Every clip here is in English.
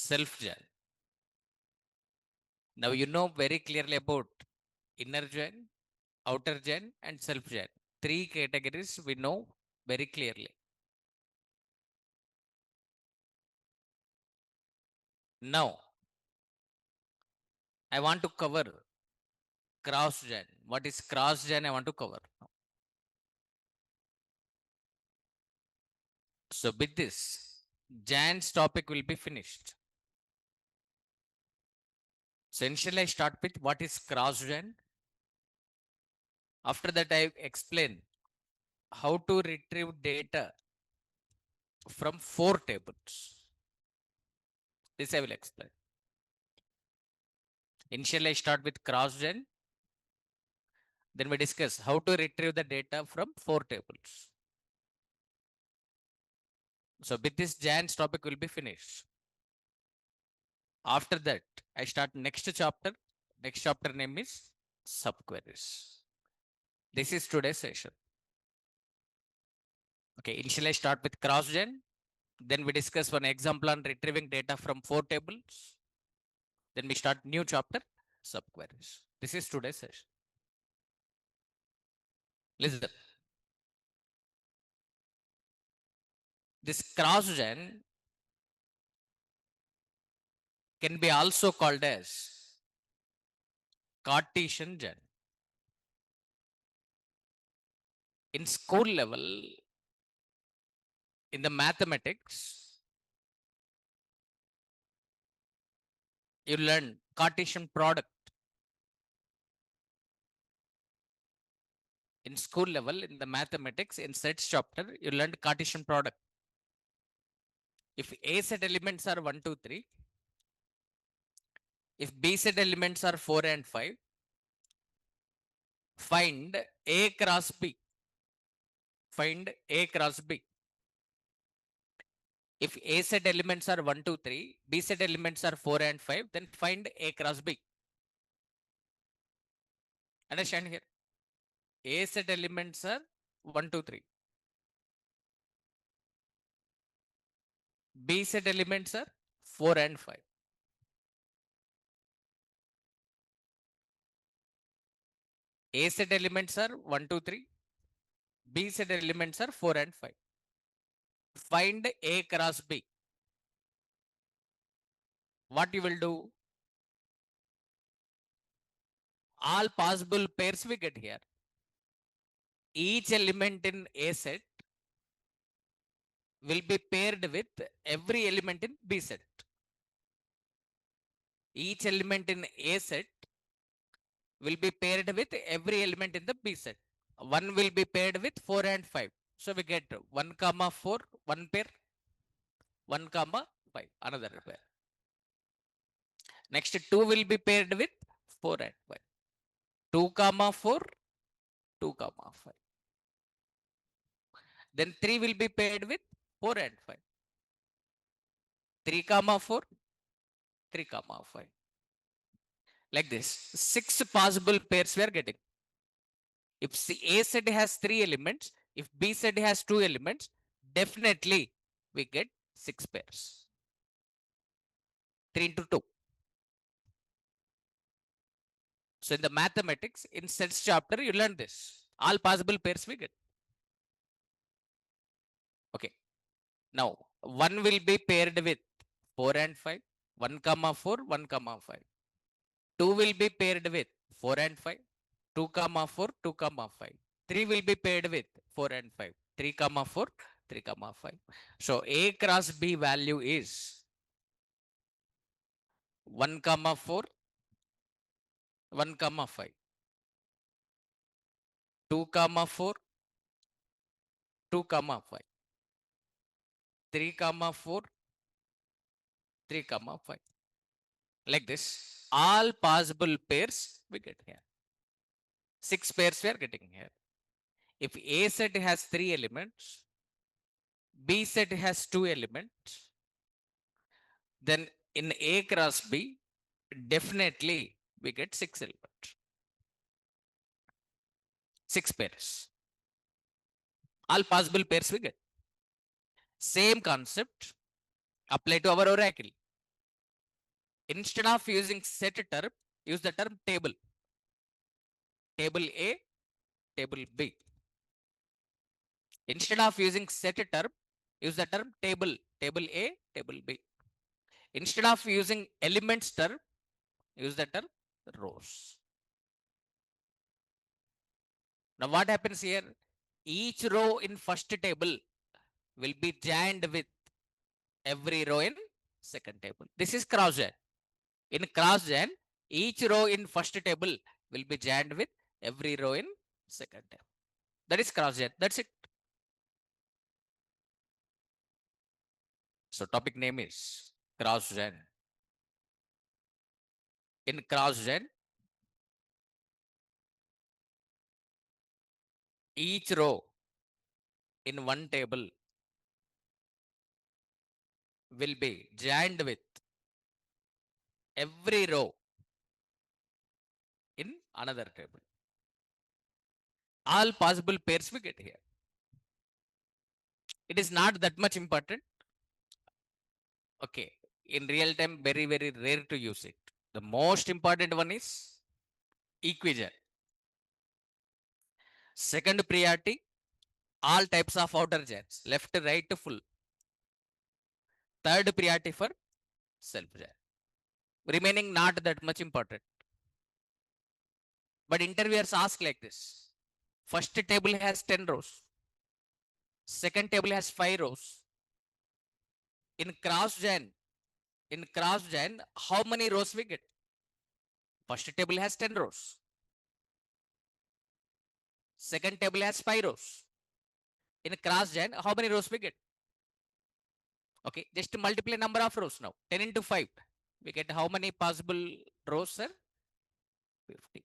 self-join. Now you know very clearly about inner join, outer join, and self-join. Three categories we know very clearly. Now I want to cover cross-join. What is cross-join? I want to cover. So with this, Jan's topic will be finished. So initially I start with what is cross-join. After that I explain how to retrieve data from 4 tables. This I will explain. Initially I start with cross-join. Then we discuss how to retrieve the data from 4 tables. So with this, Jan's topic will be finished. After that, I start next chapter. Next chapter name is subqueries. This is today's session. Okay, initially I start with cross-gen. Then we discuss one example on retrieving data from 4 tables. Then we start new chapter, subqueries. This is today's session. Listen. This cross-gen can be also called as Cartesian gen. In school level, in the mathematics, you learn Cartesian product. In school level, in the mathematics, in sets chapter, you learned Cartesian product. If A set elements are 1, 2, 3, if B set elements are 4 and 5, find A cross B. Find A cross B. If A set elements are 1, 2, 3, B set elements are 4 and 5, then find A cross B. Understand here? A set elements are 1, 2, 3. B set elements are 4 and 5. A set elements are 1, 2, 3. B set elements are 4 and 5. Find A cross B. What you will do? All possible pairs we get here. Each element in A set will be paired with every element in B set. Each element in A set will be paired with every element in the B set. One will be paired with 4 and 5. So we get 1 comma 4, one pair, 1 comma 5, another pair. Next 2 will be paired with 4 and 5. 2 comma 4, 2 comma 5. Then 3 will be paired with 4 and 5. 3 comma 4, 3 comma 5. Like this, 6 possible pairs we are getting. If A set has 3 elements, if B set has 2 elements, definitely we get 6 pairs. 3 into 2. So in the mathematics, in sets chapter, you learn this. All possible pairs we get. Okay. Now, 1 will be paired with 4 and 5. 1 comma 4, 1 comma 5. 2 will be paired with 4 and 5. 2 comma 4, 2 comma 5. 3 will be paired with 4 and 5. 3 comma 4, 3 comma 5. So A cross B value is 1 comma 4, 1 comma 5. 2 comma 4, 2 comma 5. 3 comma 4, 3 comma 5. Like this, all possible pairs we get here. 6 pairs we are getting here. If A set has 3 elements, B set has 2 elements, then in A cross B, definitely we get 6 elements. 6 pairs. All possible pairs we get. Same concept apply to our oracle. Instead of using set term, use the term table. Table A, table B. Instead of using set term, use the term table. Table A, table B. Instead of using elements term, use the term rows. Now what happens here? Each row in first table will be joined with every row in second table. This is cross join. In cross join, each row in first table will be joined with every row in second table. That is cross join. That's it. So topic name is cross join. In cross join, each row in one table will be joined with every row in another table. All possible pairs we get here. It is not that much important. Okay. In real time, very, very rare to use it. The most important one is equivalent. Second priority, all types of outer joins, left, right, full. Third priority for self join. Remaining not that much important. But interviewers ask like this. First table has 10 rows. Second table has 5 rows. In cross join, how many rows we get? First table has 10 rows. Second table has 5 rows. In cross join, how many rows we get? Okay, just multiply number of rows now. 10 into 5. We get how many possible rows, sir? 50.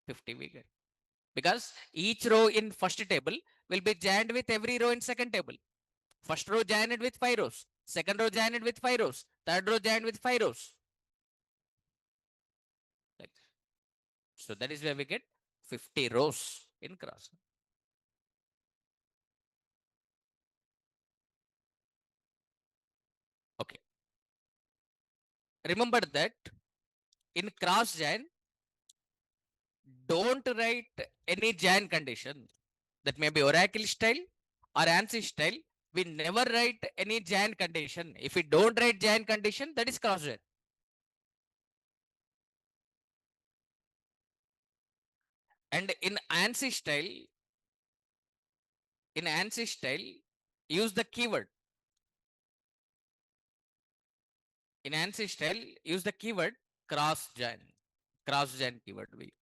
50 we get. Because each row in first table will be joined with every row in second table. First row joined with 5 rows. Second row joined with 5 rows. Third row joined with 5 rows. Like so that is where we get 50 rows in cross. Okay. Remember that in cross join, don't write any join condition. That may be Oracle style or ANSI style. We never write any join condition. If we don't write join condition, that is cross join. And in ANSI style, use the keyword. In ANSI style, use the keyword cross join. Cross join keyword we use.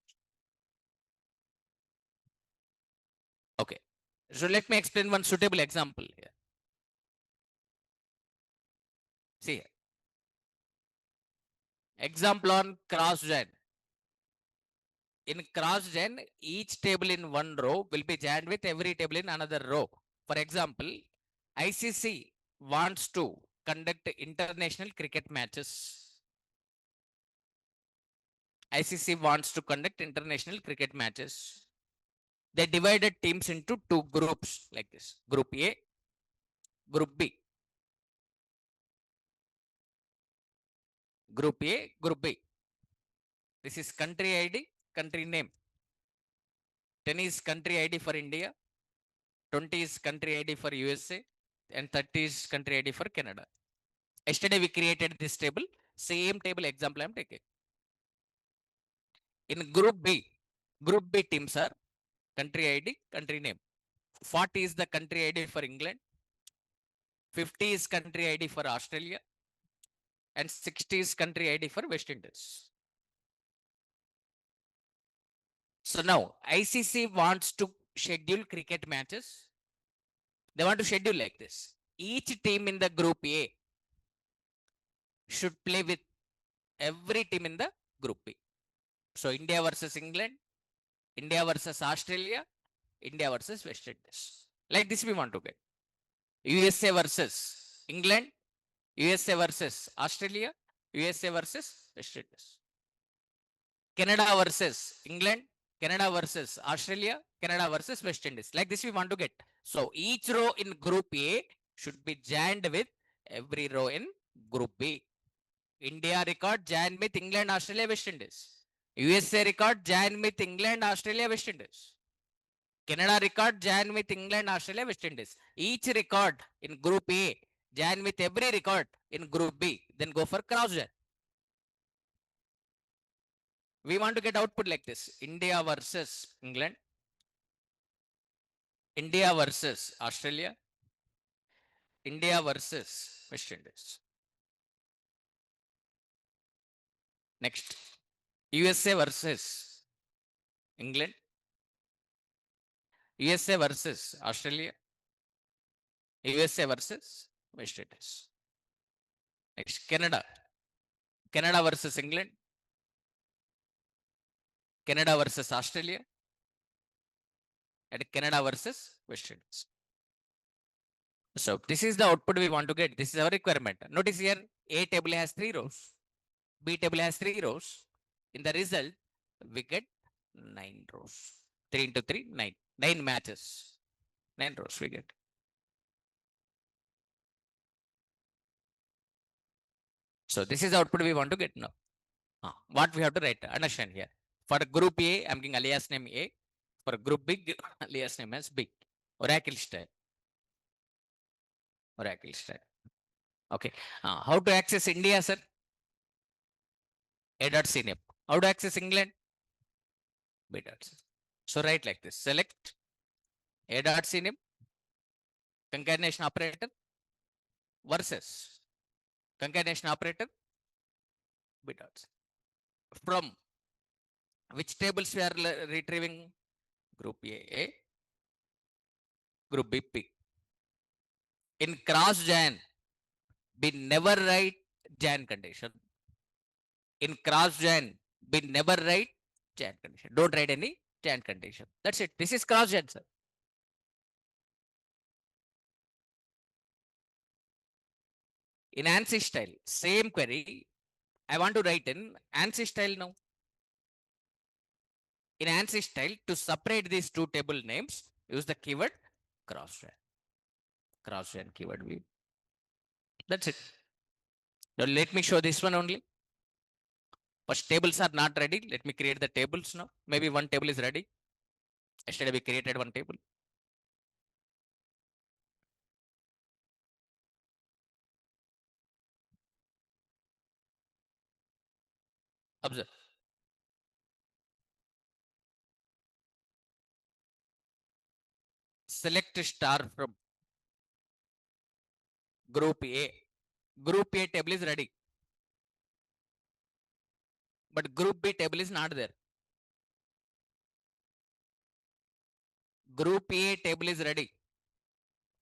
Okay. So let me explain one suitable example here. See here. Example on cross join. In cross join, each table in one row will be joined with every table in another row. For example, ICC wants to conduct international cricket matches. ICC wants to conduct international cricket matches. They divided teams into two groups like this. Group A, Group B. Group A, Group B. This is country ID, country name. 10 is country ID for India, 20 is country ID for USA, and 30 is country ID for Canada. Yesterday we created this table, same table example I'm taking. In Group B teams are country ID, country name. 40 is the country ID for England, 50 is country ID for Australia, and 60 is country ID for West Indies. So now ICC wants to schedule cricket matches. They want to schedule like this. Each team in the Group A should play with every team in the Group B. So India versus England, India versus Australia, India versus West Indies. Like this we want to get. USA versus England, USA versus Australia, USA versus West Indies. Canada versus England, Canada versus Australia, Canada versus West Indies. Like this we want to get. So each row in Group A should be joined with every row in Group B. India record joined with England, Australia, West Indies. USA record joined with England, Australia, West Indies. Canada record joined with England, Australia, West Indies. Each record in Group A join with every record in Group B. Then go for cross join. We want to get output like this: India versus England, India versus Australia, India versus West Indies. Next, USA versus England, USA versus Australia, USA versus West Indies. Next, Canada, Canada versus England, Canada versus Australia, and Canada versus West Indies. So this is the output we want to get. This is our requirement. Notice here, A table has 3 rows, B table has 3 rows. In the result, we get 9 rows. 3 into 3, 9. 9 matches. 9 rows we get. So this is the output we want to get now. What we have to write? Understand here. For group A, I'm giving alias name A. For group B, alias name as B. Oracle style. Oracle style. Okay. How to access India, sir? A dot CNAME. How to access England? B dot CNAME. So write like this. Select A dot CNAME, concatenation operator versus concatenation operator B dot CNAME. From which tables we are retrieving? Group A, Group B. In cross join, we never write join condition. In cross join, we never write join condition. Don't write any join condition. That's it. This is cross join, sir. In ANSI style, same query. I want to write in ANSI style now. In ANSI style, to separate these two table names, use the keyword cross join. Cross join keyword view. That's it. Now let me show this one only. First, tables are not ready. Let me create the tables now. Maybe one table is ready. Yesterday we created one table. Observe. Select star from group A. Group A table is ready. But group B table is not there. Group A table is ready.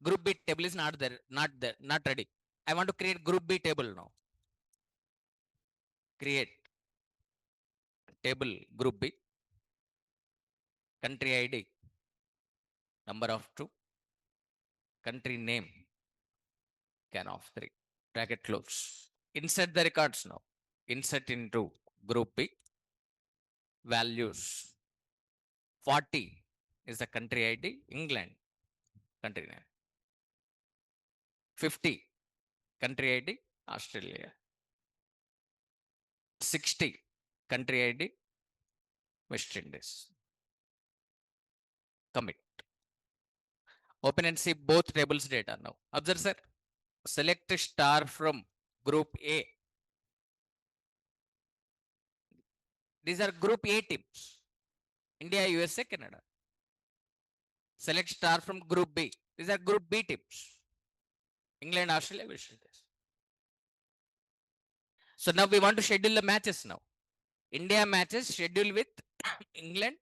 Group B table is not there, not ready. I want to create group B table now. Create table group B, country ID, number of 2, country name, can of 3, bracket close. Insert the records now. Insert into group B, values. 40 is the country ID, England, country name. 50, country ID, Australia. 60, country ID, West Indies. Commit. Open and see both tables data now. Observe, sir. Select star from group A. These are group A teams. India, USA, Canada. Select star from group B. These are group B teams. England, Australia, West Indies. So now we want to schedule the matches now. India matches schedule with England,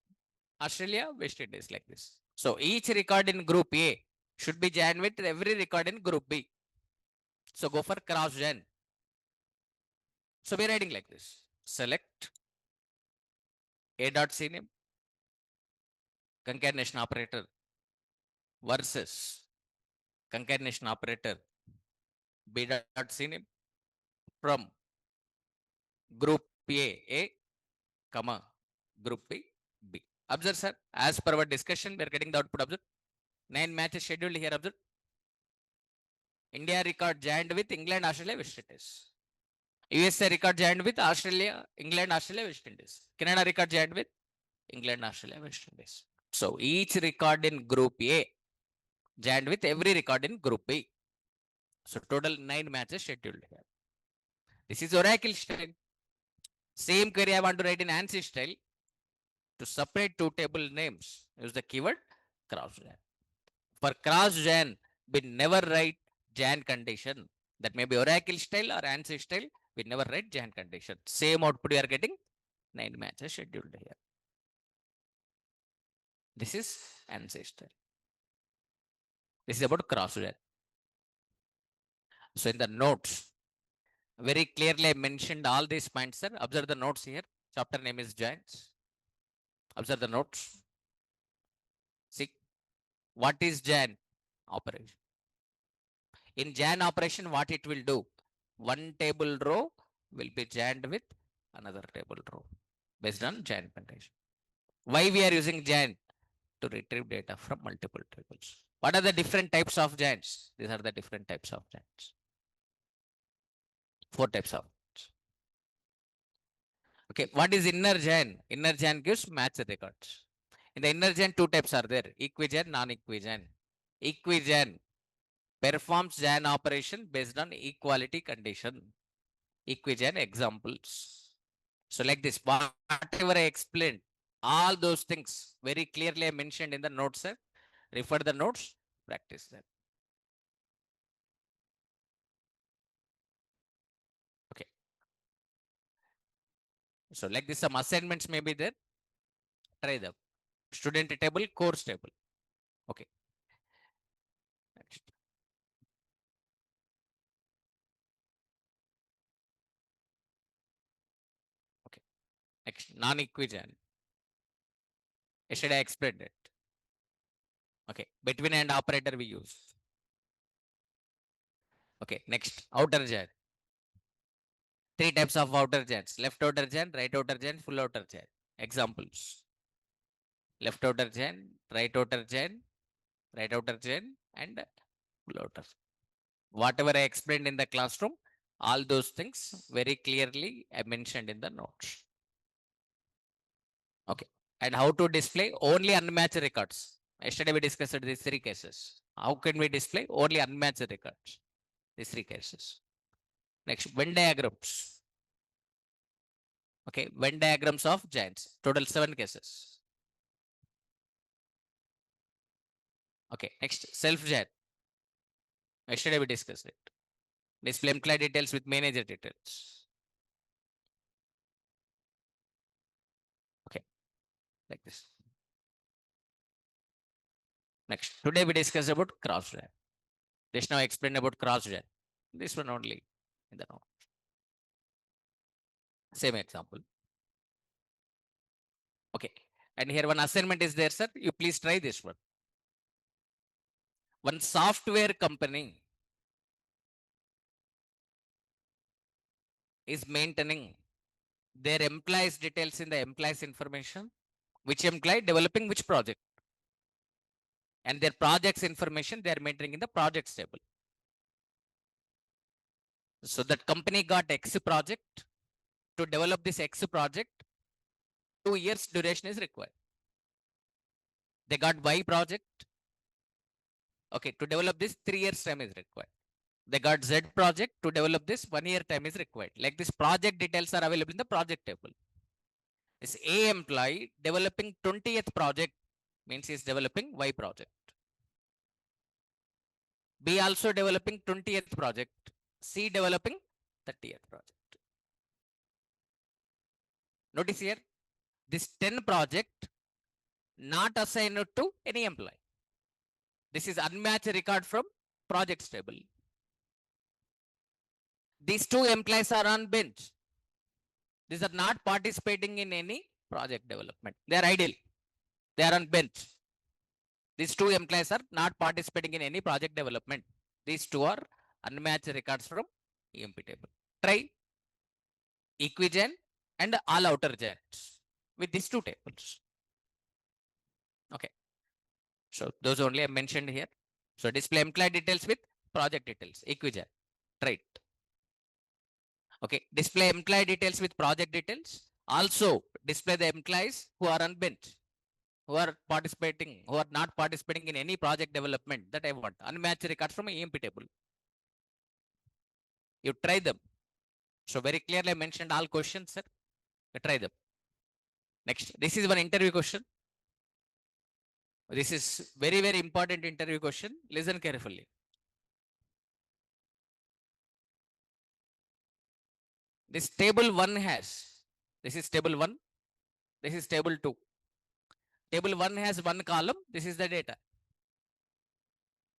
Australia, West Indies like this. So each record in group A should be joined with every record in group B. So go for cross join. So we're writing like this. Select A dot CNAME, concatenation operator versus concatenation operator B dot CNAME from group A, comma, group B. Observe, sir. As per our discussion, we are getting the output. Observe. 9 matches scheduled here. Observe. India record joined with England, Australia, West Indies. USA record joined with Australia, England, Australia, West Indies. Canada record joined with England, Australia, West Indies. So each record in Group A joined with every record in Group B. So total 9 matches scheduled here. This is Oracle style. Same query I want to write in ANSI style. To separate two table names, use the keyword cross-gen. For cross-gen, we never write gen condition. That may be Oracle style or ANSI style. We never write gen condition. Same output you are getting, 9 matches scheduled here. This is ANSI style. This is about cross-gen. So in the notes, very clearly I mentioned all these points, sir. Observe the notes here. Chapter name is giants. Observe the notes. See, what is gen operation? In gen operation, what it will do? One table row will be joined with another table row based on gen condition. Why we are using gen? To retrieve data from multiple tables. What are the different types of giants? These are the different types of giants. 4 types of. Okay, what is inner gen? Inner gen gives match records. In the inner gen, 2 types are there: equigen, non-equigen. Equigen performs gen operation based on equality condition. Equigen examples. So like this, whatever I explained, all those things very clearly I mentioned in the notes, sir. Refer the notes, practice them. Okay. So like this, some assignments may be there. Try them. Student table, course table. Okay. Next. Okay. Next, non-equigen. Yesterday I explained it. Okay. Between and operator we use. Okay. Next, outer gen. 3 types of outer gens: left outer gen, right outer gen, full outer gen. Examples: left outer gen, right outer gen, right outer gen, and full outer. Whatever I explained in the classroom, all those things very clearly I mentioned in the notes. Okay. And how to display only unmatched records. Yesterday we discussed these 3 cases. How can we display only unmatched records? These 3 cases. Next, Venn diagrams. Okay, Venn diagrams of giants. Total 7 cases. Okay, next, self-gen. Yesterday we discussed it. Display employee details with manager details. Okay, like this. Next, today we discussed about cross-gen. Just now I explained about cross-gen. This one only in the note. Same example. Okay, and here one assignment is there, sir. You please try this one. One software company is maintaining their employees details in the employees information, which employee developing which project, and their projects information they are maintaining in the projects table. So that company got X project. To develop this X project, 2 years duration is required. They got Y project. Okay, to develop this 3 years time is required. They got Z project. To develop this 1 year time is required. Like this, project details are available in the project table. This A employee developing 20th project means he is developing Y project. B also developing 20th project. C developing 30th project. Notice here, this 10 project not assigned to any employee. This is unmatched record from projects table. These 2 employees are on bench. These are not participating in any project development. They are idle. They are on bench. These 2 employees are not participating in any project development. These 2 are unmatched records from EMP table. Try equigen and all outer gens with these 2 tables. Okay. So those only I mentioned here. So display employee details with project details. Equigen. Right. Okay, display employee details with project details. Also display the employees who are unbent, who are participating, who are not participating in any project development that I want. Unmatched records from EMP table. You try them. So very clearly I mentioned all questions, sir. You try them. Next, this is one interview question. This is very, very important interview question. Listen carefully. This table 1 has, this is table 1, this is table 2. Table 1 has one column, this is the data.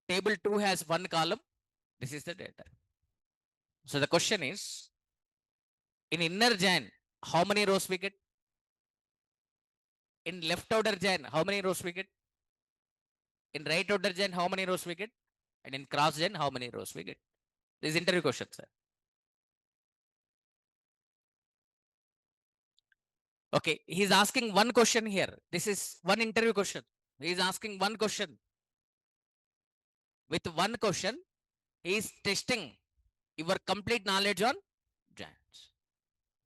Table 2 has one column, this is the data. So the question is, in inner join, how many rows we get? In left outer join, how many rows we get? In right outer join, how many rows we get? And in cross join, how many rows we get? This is interview question, sir. Okay, he's asking one question here. This is one interview question. He is asking one question. With one question, he is testing your complete knowledge on giants.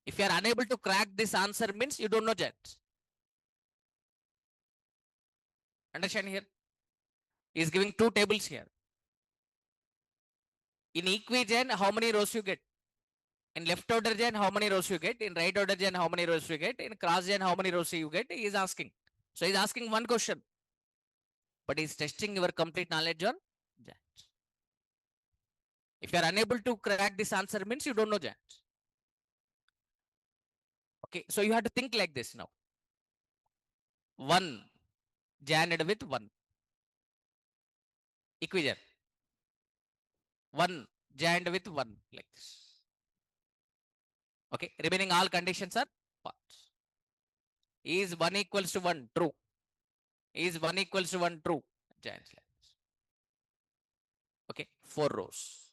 If you are unable to crack this answer, means you don't know giants. Understand here? He is giving two tables here. In equigen, how many rows you get? In left order gen, how many rows you get? In right order gen, how many rows you get? In cross gen, how many rows you get? He is asking. So he is asking one question, but he is testing your complete knowledge on giants. If you are unable to crack this answer, means you don't know giants. Okay, so you have to think like this now. One joined with one. Equigen. One joined with one, like this. Okay, remaining all conditions are false. Is 1 equals to 1 true? Is 1 equals to 1 true? Giants. Okay, 4 rows.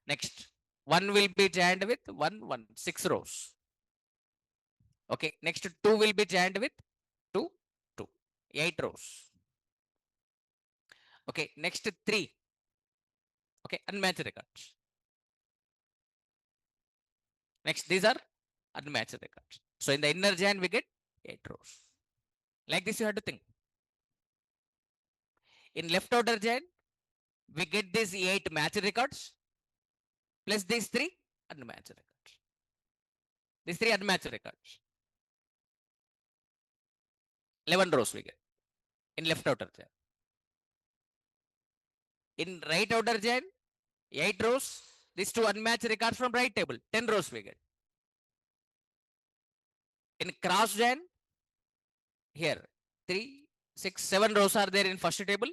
Next, 1 will be joined with 1, 1, 6 rows. Okay, next 2 will be joined with 2, 2, 8 rows. Okay, next 3. Okay, unmatched records. Next, these are unmatched records. So in the inner join, we get 8 rows. Like this, you have to think. In left outer join, we get these 8 matched records plus these 3 unmatched records. These 3 unmatched records. 11 rows we get in left outer join. In right outer join, 8 rows. These 2 unmatched records from right table. 10 rows we get. In cross join, here 3, 6, 7 rows are there in first table.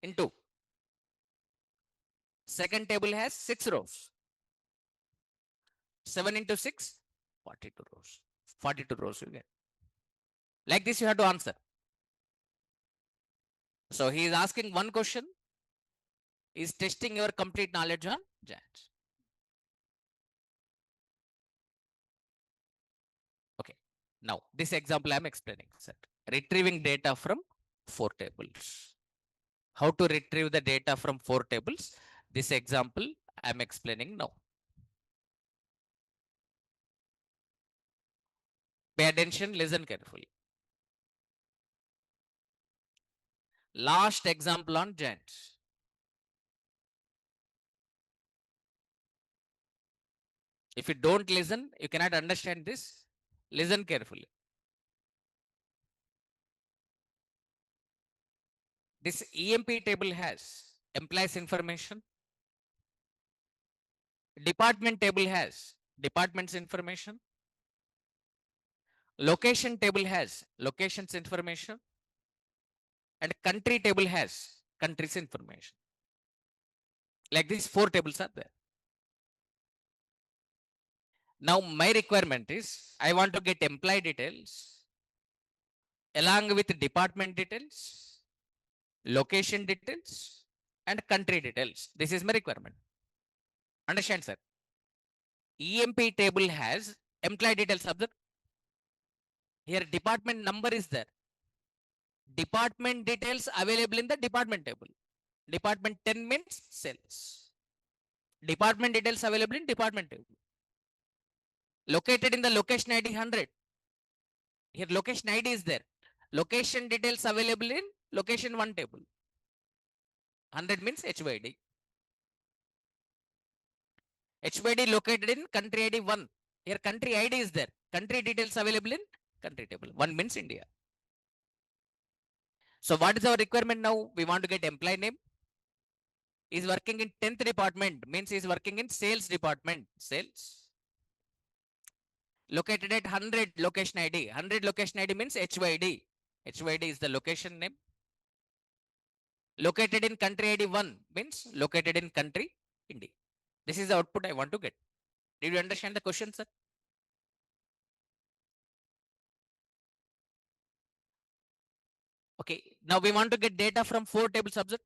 In 2. Second table has 6 rows. 7 into 6, 42 rows. 42 rows you get. Like this, you have to answer. So he is asking one question, is testing your complete knowledge on giants. Okay. Now, this example I am explaining, sir. Retrieving data from 4 tables. How to retrieve the data from 4 tables? This example I am explaining now. Pay attention, listen carefully. Last example on giants. If you don't listen, you cannot understand this. Listen carefully. This EMP table has employees information. Department table has department's information. Location table has location's information. And country table has country's information. Like these 4 tables are there. Now my requirement is I want to get employee details along with department details, location details, and country details. This is my requirement. Understand, sir? EMP table has employee details of the here department number is there. Department details available in the department table. Department 10 means sales. Department details available in department table. Located in the location ID 100. Here location ID is there. Location details available in location 1 table. 100 means HYD. HYD located in country ID 1. Here country ID is there. Country details available in country table. 1 means India. So what is our requirement now? We want to get employee name. Is working in 10th department, means is working in sales department. Sales. Located at 100 location ID. 100 location ID means HYD. HYD is the location name. Located in country ID 1 means located in country India. This is the output I want to get. Did you understand the question, sir? Okay. Now we want to get data from 4 tables subject.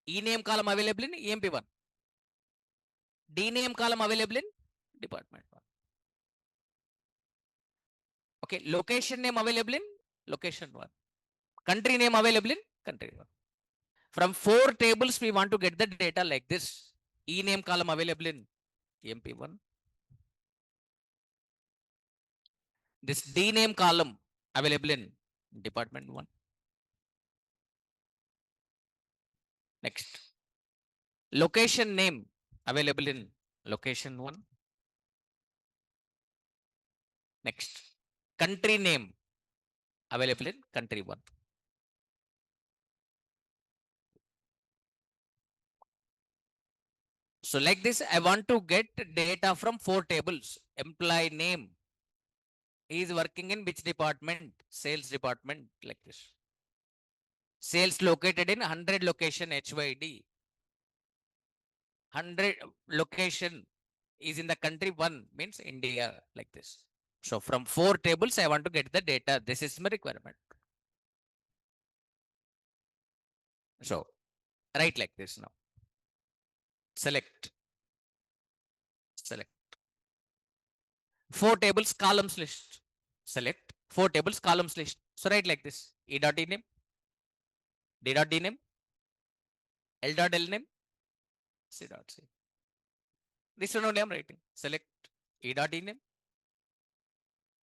E-name column available in EMP1. D-name column available in department 1. Okay. Location name available in location 1. Country name available in country 1. From 4 tables, we want to get the data like this. E-name column available in EMP1. This D-name column available in department 1. Next. Location name available in location 1. Next. Country name available in country 1. So like this, I want to get data from 4 tables. Employee name. He is working in which department? Sales department, like this. Sales located in 100 location HYD. 100 location is in the country 1 means India, like this. So from 4 tables, I want to get the data. This is my requirement. So write like this now. Select. 4 tables columns list. Select 4 tables columns list. So write like this. E dot E name, D dot D name, L dot L name, C dot C. This one only I'm writing. Select E dot E name,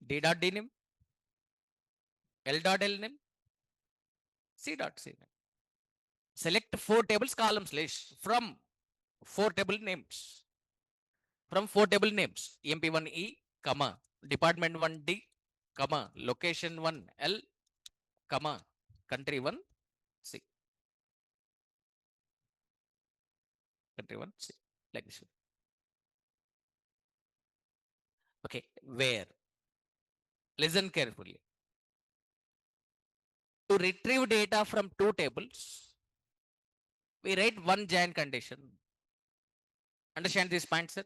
D dot D name, L dot L name, C dot C name. Select 4 tables columns list from 4 table names. From 4 table names. EMP1E, comma, department 1D, comma, location 1L, comma, country 1C. Country 1C. Like this. Okay, where? Listen carefully. To retrieve data from 2 tables, we write one giant condition. Understand this point, sir?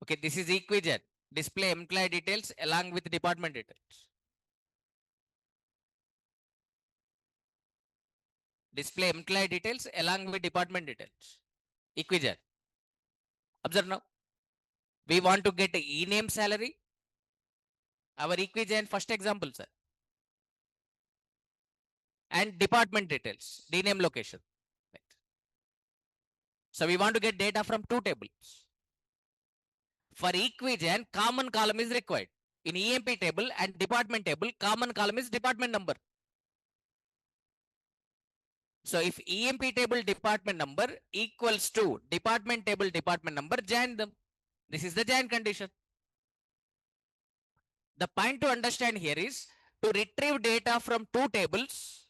Okay, this is equigen. Display employee details along with department details. Display employee details along with department details. Equigen. Observe now. We want to get e-name salary. Our equigen first example, sir. And department details. D-name location. Right. So we want to get data from 2 tables. For equigen, common column is required. In EMP table and department table, common column is department number. So if EMP table department number equals to department table department number, join them. This is the join condition. The point to understand here is to retrieve data from 2 tables,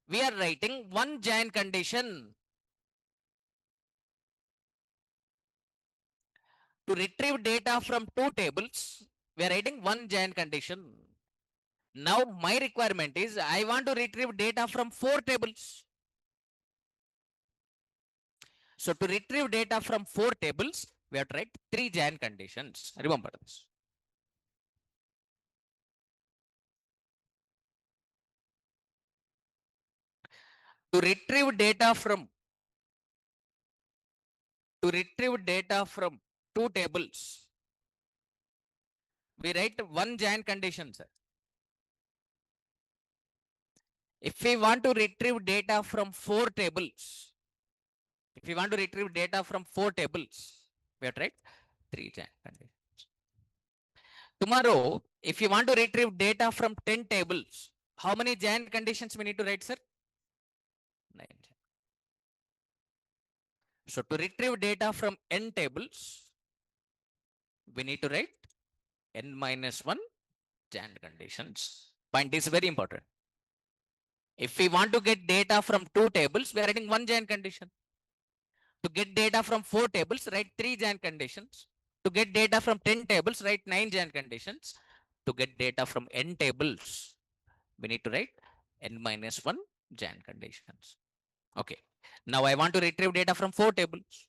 we are writing one join condition. To retrieve data from 2 tables, we are writing one join condition. Now my requirement is I want to retrieve data from 4 tables. So to retrieve data from 4 tables, we have to write 3 join conditions. Remember this. To retrieve data from 2 tables, we write one join condition, sir. If we want to retrieve data from 4 tables, if we want to retrieve data from 4 tables, we have to write 3 Jan conditions. Tomorrow, if you want to retrieve data from 10 tables, how many Jan conditions we need to write, sir? 9 Jan. So to retrieve data from n tables, we need to write n minus 1 Jan conditions. Point is very important. If we want to get data from 2 tables, we are writing 1 Jan condition. To get data from 4 tables, write 3 Jan conditions. To get data from 10 tables, write 9 Jan conditions. To get data from n tables, we need to write n minus 1 Jan conditions. Okay. Now I want to retrieve data from 4 tables.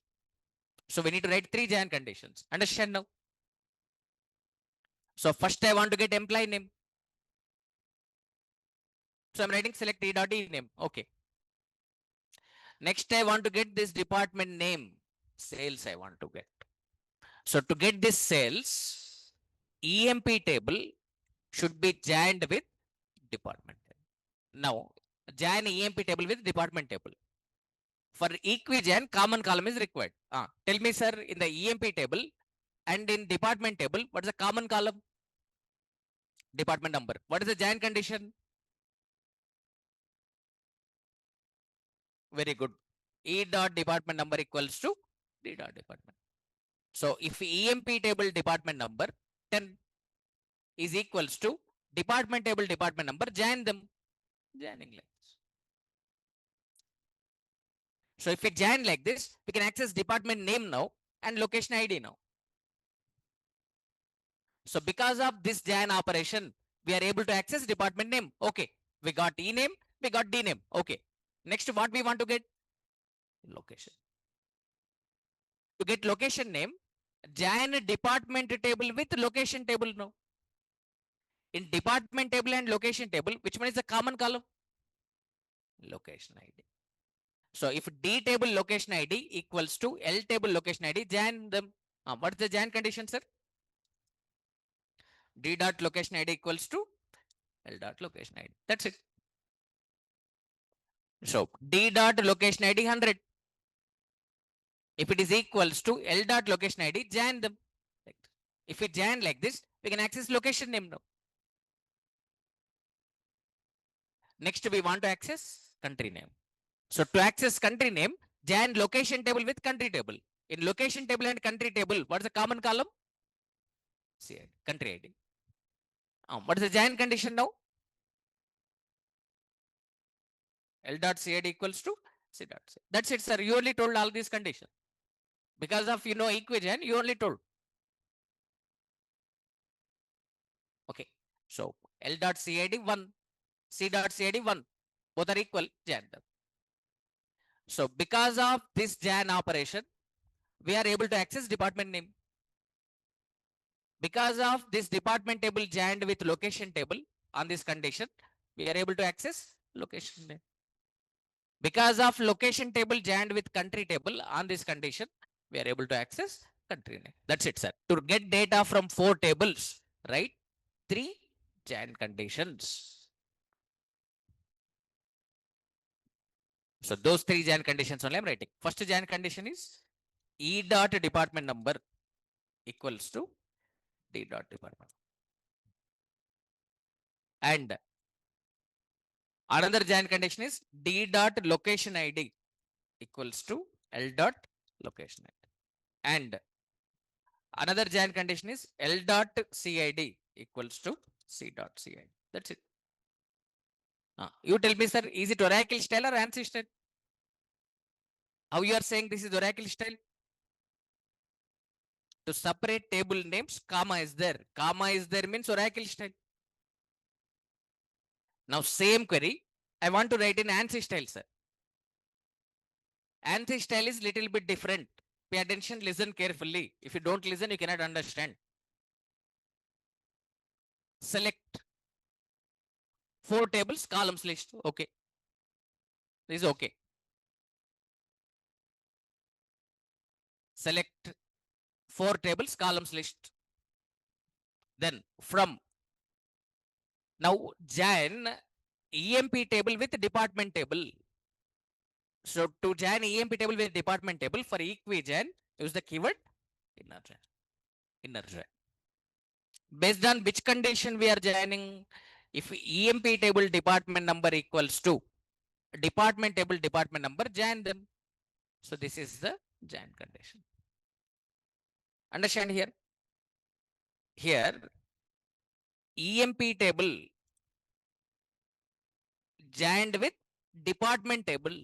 So we need to write 3 Jan conditions. Understand now? So first I want to get employee name. So I'm writing select e.e name. Okay. Next I want to get this department name. Sales I want to get. So to get this sales, EMP table should be joined with department table. Now, join EMP table with department table. For equijan, common column is required. Tell me, sir, in the EMP table and in department table, what is the common column? Department number. What is the join condition? Very good. E dot department number equals to D dot department. So if EMP table department number 10 is equals to department table department number, join them. Joining like this. So if we join like this, we can access department name now and location ID now. So because of this join operation, we are able to access department name. Okay. We got E name, we got D name. Okay. Next, what we want to get? Location. To get location name, join department table with location table now. In department table and location table, which one is the common column? Location ID. So if D table location ID equals to L table location ID, join them. What's the join condition, sir? D dot location ID equals to L dot location ID. That's it. So D dot location ID 100. If it is equals to L dot location ID, join them. If we join like this, we can access location name now. Next, we want to access country name. So to access country name, join location table with country table. In location table and country table, what is the common column? CID, country ID. What is the join condition now? L dot CID equals to C dot C. That's it, sir. You only told all these conditions. Because of equigen, you only told. Okay. So L dot CID 1, C dot CID 1. Both are equal. Join them. So because of this join operation, we are able to access department name. Because of this department table joined with location table on this condition, we are able to access location name. Because of location table joined with country table on this condition, we are able to access country name. That's it, sir. To get data from 4 tables, right? 3 join conditions. So those 3 join conditions only I'm writing. First join condition is E dot department number equals to D dot department. And another join condition is D dot location ID equals to L dot location ID. And another join condition is L dot CID equals to C dot CID. That's it. You tell me, sir, is it Oracle style or ANSI style? How you are saying this is Oracle style? To separate table names, comma is there. Comma is there means Oracle style. Now same query, I want to write in ANSI style, sir. ANSI style is little bit different. Pay attention, listen carefully. If you don't listen, you cannot understand. Select 4 tables, columns list. Okay. This is okay. Select 4 tables, columns list. Then from now join EMP table with department table. So to join EMP table with department table for equijoin, use the keyword inner join. Inner join. Based on which condition we are joining? If EMP table department number equals to department table department number, join them. So this is the join condition. Understand here? Here, EMP table joined with department table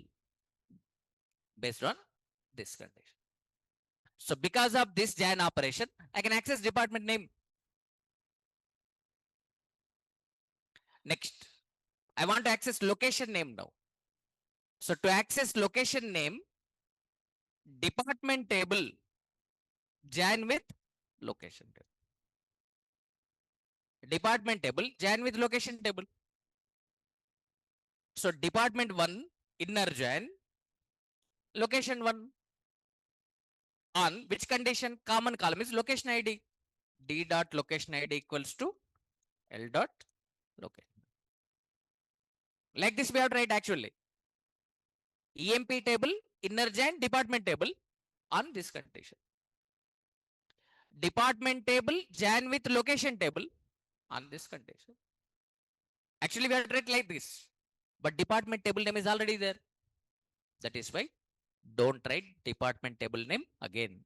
based on this condition. So because of this join operation, I can access department name. Next, I want to access location name now. So to access location name, department table join with location table. Department table join with location table. So department 1 inner join location 1 on which condition? Common column is location ID. D dot location ID equals to L dot location. Like this we have to write actually. EMP table inner join department table on this condition. Department table join with location table on this condition. Actually we have to write like this, but department table name is already there. That is why don't write department table name again.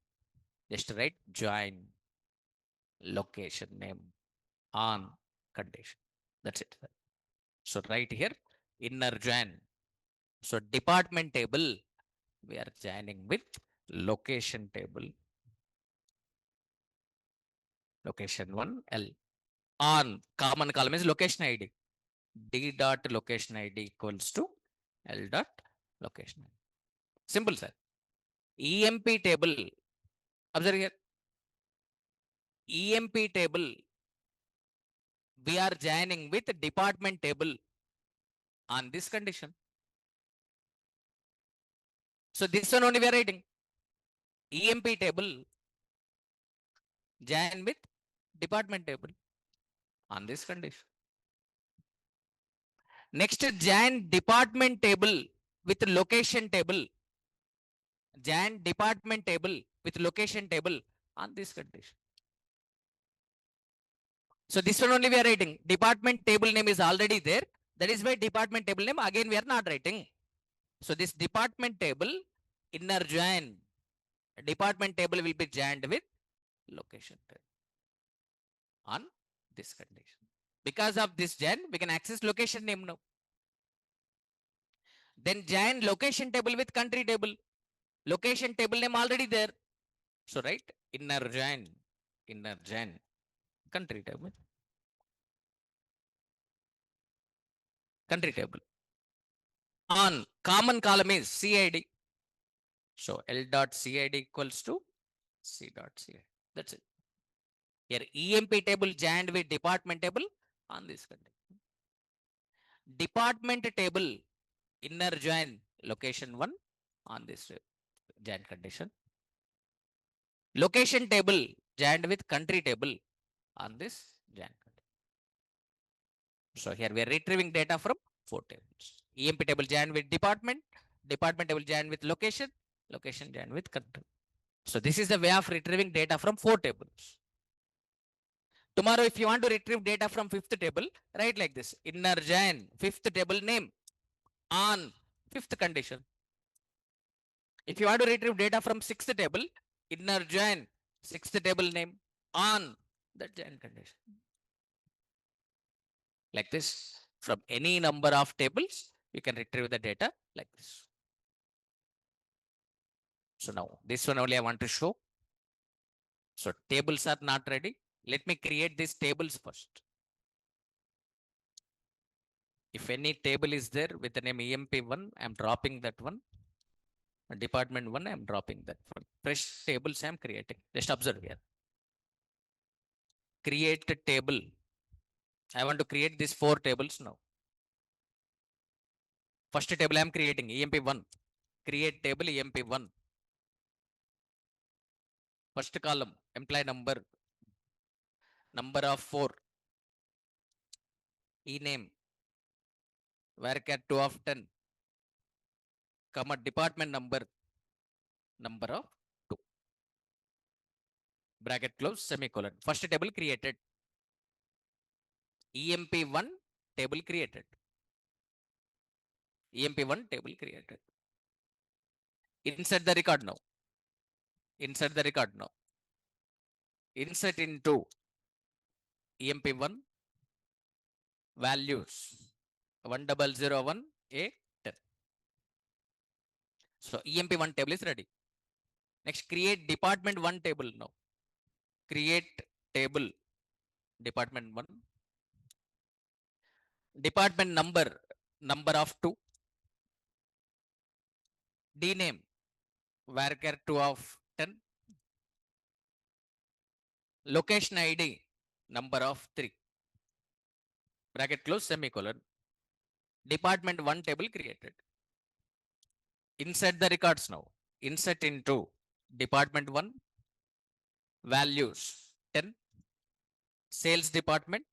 Just write join location name on condition. That's it. So right here inner join. So department table we are joining with location table. Location 1 L on common column is location ID. D dot location ID equals to L dot location ID. Simple, sir. EMP table. Observe here. EMP table we are joining with department table on this condition. So this one only we are writing. EMP table join with department table on this condition. Next, join department table with location table. Join department table with location table on this condition. So this one only we are writing. Department table name is already there. That is why department table name again we are not writing. So this department table inner join. Department table will be joined with location table on this condition. Because of this join, we can access location name now. Then join location table with country table. Location table name already there. So right inner join country table. Country table. On common column is CID. So L dot CID equals to C dot CID. That's it. Here EMP table joined with department table on this condition. Department table inner join location 1 on this join condition. Location table joined with country table on this join condition. So here we are retrieving data from 4 tables. EMP table joined with department table joined with location joined with country. So this is the way of retrieving data from 4 tables. Tomorrow, if you want to retrieve data from 5th table, write like this. Inner join 5th table name on 5th condition. If you want to retrieve data from 6th table, inner join 6th table name on that join condition. Like this. From any number of tables, you can retrieve the data like this. So now, this one only I want to show. So tables are not ready. Let me create these tables first. If any table is there with the name EMP1, I'm dropping that one. Department 1, I'm dropping that one. Fresh tables I'm creating. Just observe here. Create a table. I want to create these 4 tables now. First table I'm creating EMP1. Create table EMP1. First column, employee number. Number of 4. E name. varchar 2 of 10, comma department number of 2, bracket close, semicolon. First table created. EMP1 table created. EMP1 table created. Insert the record now. Insert the record now. Insert into EMP1 values 1001 A 10. So EMP1 table is ready. Next, create department 1 table now. Create table department 1. Department number of 2. Dname varchar 2 of 10. Location ID number of 3. Bracket close, semicolon. Department 1 table created. Insert the records now. Insert into department 1 values 10. Sales department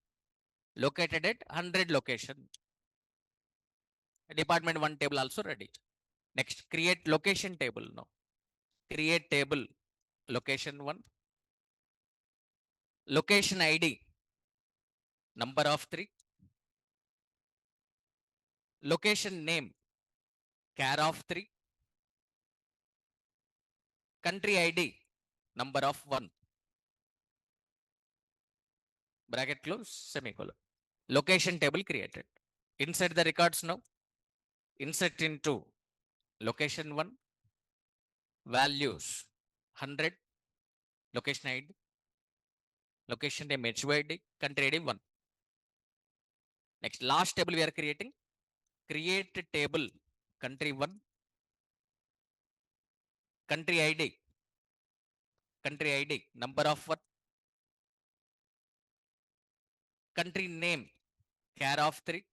located at 100 location. Department 1 table also ready. Next, create location table now. Create table location 1. Location ID number of 3. Location name care of 3. Country ID number of 1. Bracket close, semicolon. Location table created. Insert the records now. Insert into location 1 values 100. Location ID, location name HYD, country ID 1. Next, last table we are creating. Create table country 1, country ID number of 1, country name care of 3.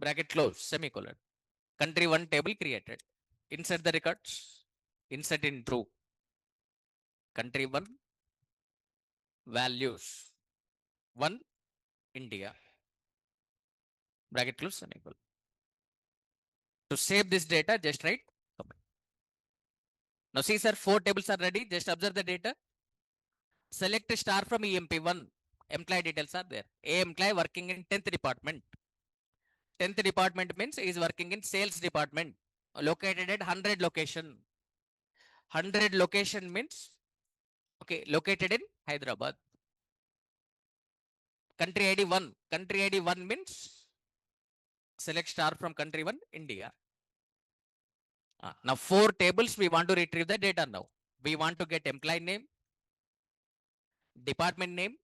Bracket close, semicolon. Country 1 table created. Insert the records. Insert into country 1 values 1 India. Bracket close, semicolon. To save this data, just write comment. Now see sir, 4 tables are ready. Just observe the data. Select star from EMP1. Employee details are there. A employee working in 10th department. 10th department means he is working in sales department. Located at 100 location. 100 location means, okay, located in Hyderabad. Country ID 1. Country ID 1 means select star from country 1, India. Now 4 tables we want to retrieve the data now. We want to get employee name, department name,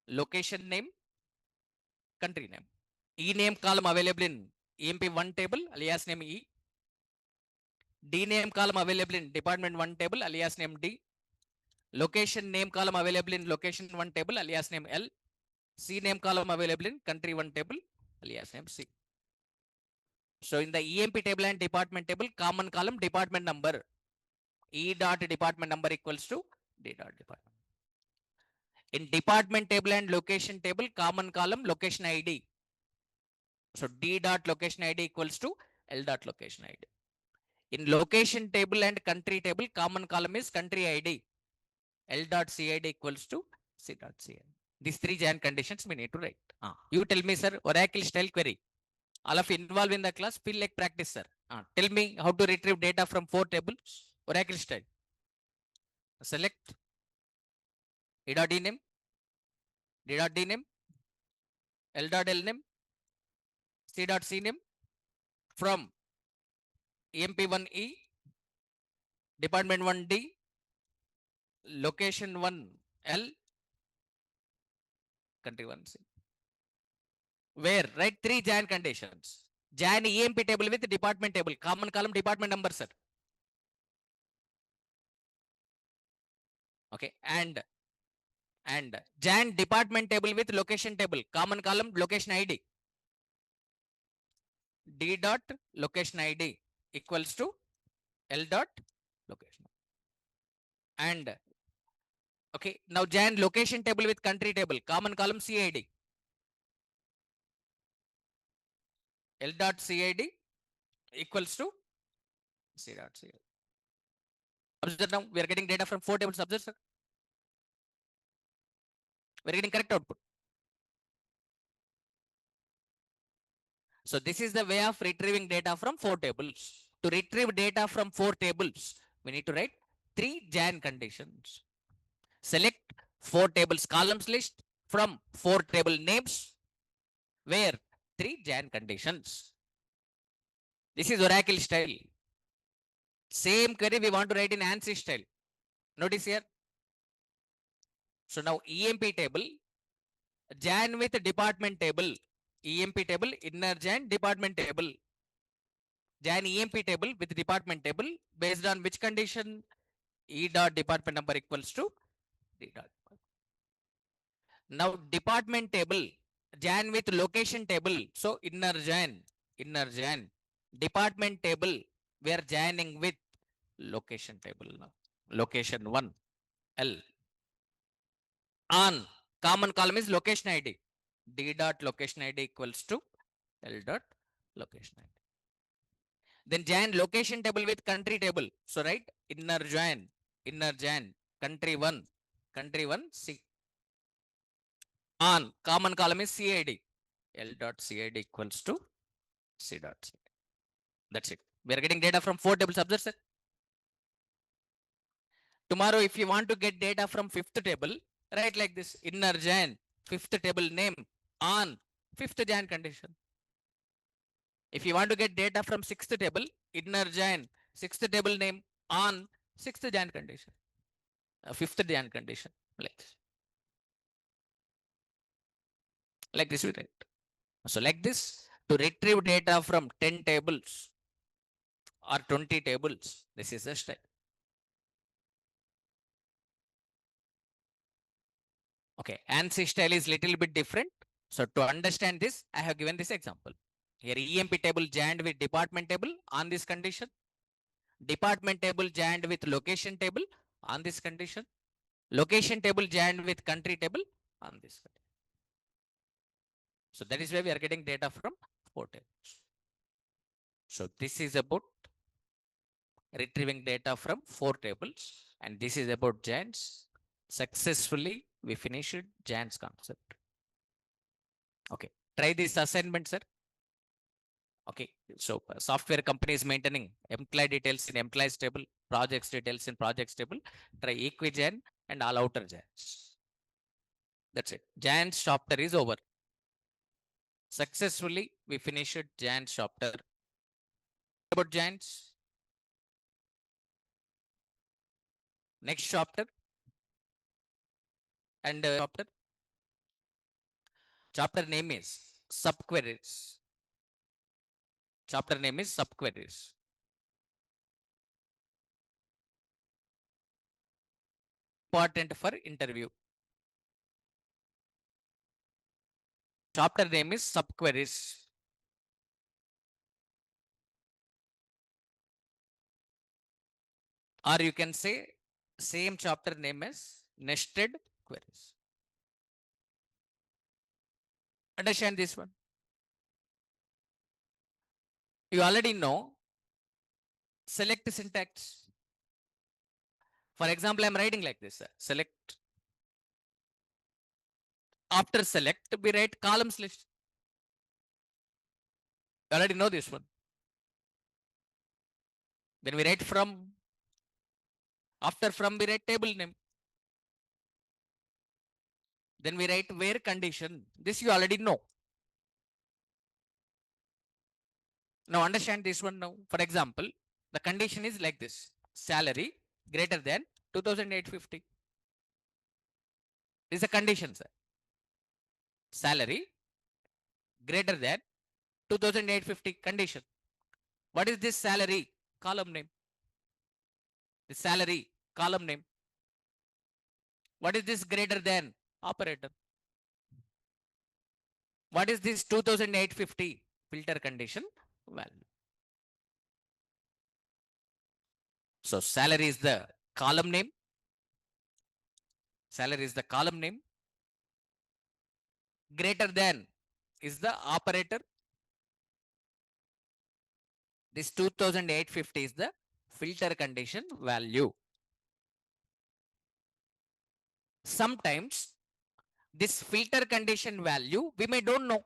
location name, country name. E name column available in EMP1 table, alias name E. D name column available in department 1 table, alias name D. Location name column available in location 1 table, alias name L. C name column available in country 1 table, alias name C. So in the EMP table and department table, common column department number. E dot department number equals to D dot department. In department table and location table, common column location ID. So D dot location ID equals to L dot location ID. In location table and country table, common column is country ID. L dot CID equals to C dot CID. These 3 giant conditions we need to write. You tell me, sir, Oracle style query. All of involved in the class feel like practice, sir. Tell me how to retrieve data from 4 tables. Oracle style. Select E dot D name, D dot D name, L dot L name, C dot C name from EMP1E, department 1D, location 1L, country 1C. Where? Write 3 giant conditions. Join EMP table with department table. Common column department number, sir. Okay. And join department table with location table. Common column location ID. D dot location ID equals to L dot location. And okay, now join location table with country table. Common column CID. L dot CID equals to C dot CID. Observe now, we are getting data from 4 tables. Observe, sir. We are getting correct output. So this is the way of retrieving data from 4 tables. To retrieve data from 4 tables, we need to write 3 Jan conditions. Select 4 tables columns list from 4 table names where 3 Jan conditions. This is Oracle style. Same query we want to write in ANSI style. Notice here. So now EMP table, Jan with department table. EMP table, inner Jan, department table. Jan EMP table with department table based on which condition? E dot department number equals to D dot. Now department table, Jan with location table. So inner Jan. Department table, we are joining with location table now. Location 1, L. On common column is location ID. D dot location ID equals to L dot location ID. Then Jan location table with country table. So right, inner Jan, country 1, C. On common column is CID. L dot CID equals to C dot CID. That's it. We are getting data from 4 tables. Observe, sir. Tomorrow, if you want to get data from 5th table, write like this: inner Jan, 5th table name, on 5th Jan condition. If you want to get data from 6th table, inner Jan, 6th table name, on 6th Jan condition. 5th Jan condition. Like this we write. So like this, to retrieve data from 10 tables or 20 tables, this is the style. Okay, ANSI style is little bit different. So to understand this, I have given this example. Here EMP table joined with department table on this condition. Department table joined with location table on this condition. Location table joined with country table on this condition. So that is why we are getting data from 4 tables. So this is about retrieving data from 4 tables, and this is about Jan's. Successfully, we finished Jan's concept. Okay, try this assignment, sir. Okay, so software company is maintaining employee details in employees table, projects details in projects table. Try equi-Jan and all outer Jans. That's it. Jan's chapter is over. Successfully, we finished Jan's chapter. About Jan's. Next chapter and chapter name is subqueries. Chapter name is subqueries. Important for interview. Chapter name is subqueries. Or you can say same chapter name as nested queries. Understand this one? You already know select syntax. For example, I'm writing like this. Select. After select, we write columns list. You already know this one. Then we write from. After from, we write table name. Then we write where condition. This you already know. Now understand this one now. For example, the condition is like this. Salary greater than 2,850. This is a condition, sir. Salary greater than 2,850 condition. What is this salary? Column name. The salary column name. What is this greater than? Operator. What is this 2,850? Filter condition value. So salary is the column name. Salary is the column name. Greater than is the operator. This 2850 is the filter condition value. Sometimes this filter condition value we may don't know.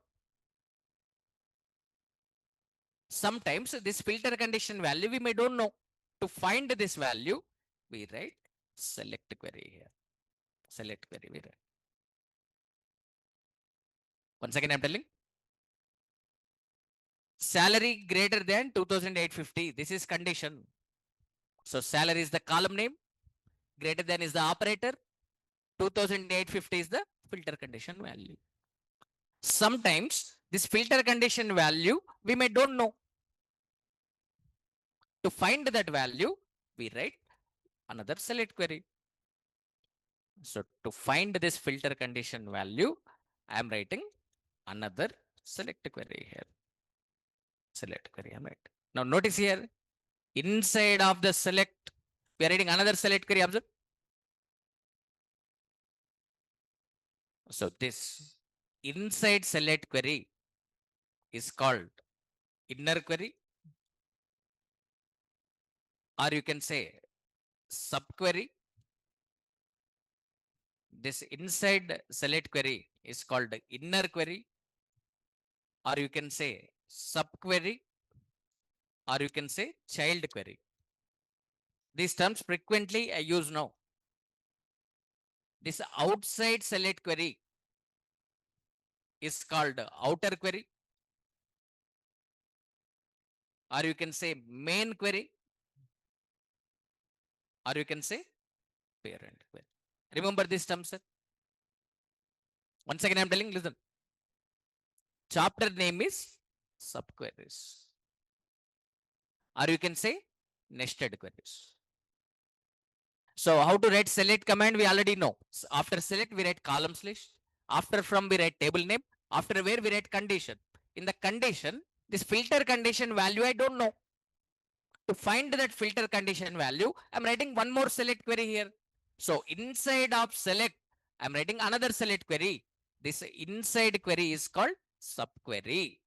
Sometimes this filter condition value we may don't know. To find this value, we write select query here. Select query we write. Once again, I'm telling salary greater than 2850. This is condition. So salary is the column name, greater than is the operator, 2850 is the filter condition value. Sometimes this filter condition value we may don't know. To find that value, we write another select query. So to find this filter condition value, I am writing another select query here. Select query, I'm right. Now notice here, inside of the select, we are writing another select query. Observe. So this inside select query is called inner query, or you can say subquery. This inside select query is called inner query, or you can say subquery, or you can say child query. These terms frequently I use now. This outside select query is called outer query, or you can say main query, or you can say parent query. Remember this term, sir. Once again, I'm telling, listen. Chapter name is subqueries, or you can say nested queries. So how to write select command we already know. So after select we write columns list. After from we write table name. After where we write condition. In the condition, this filter condition value I don't know. To find that filter condition value, I'm writing one more select query here. So inside of select, I'm writing another select query. This inside query is called subquery.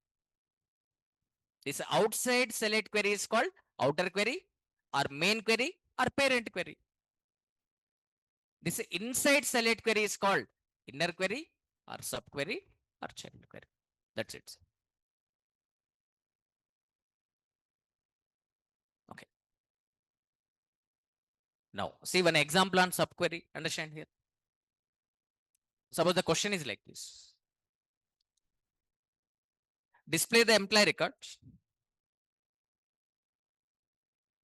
This outside select query is called outer query, or main query, or parent query. This inside select query is called inner query, or subquery, or child query. That's it. Okay. Now, see one example on subquery. Understand here. Suppose the question is like this. Display the employee records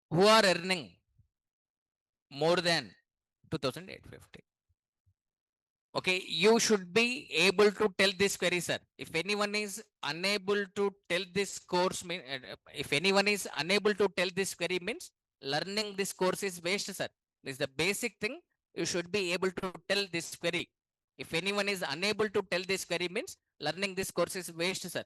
who are earning more than 2850. Okay, you should be able to tell this query, sir. If anyone is unable to tell this course, if anyone is unable to tell this query means learning this course is waste, sir. This is the basic thing. You should be able to tell this query. If anyone is unable to tell this query means learning this course is waste, sir.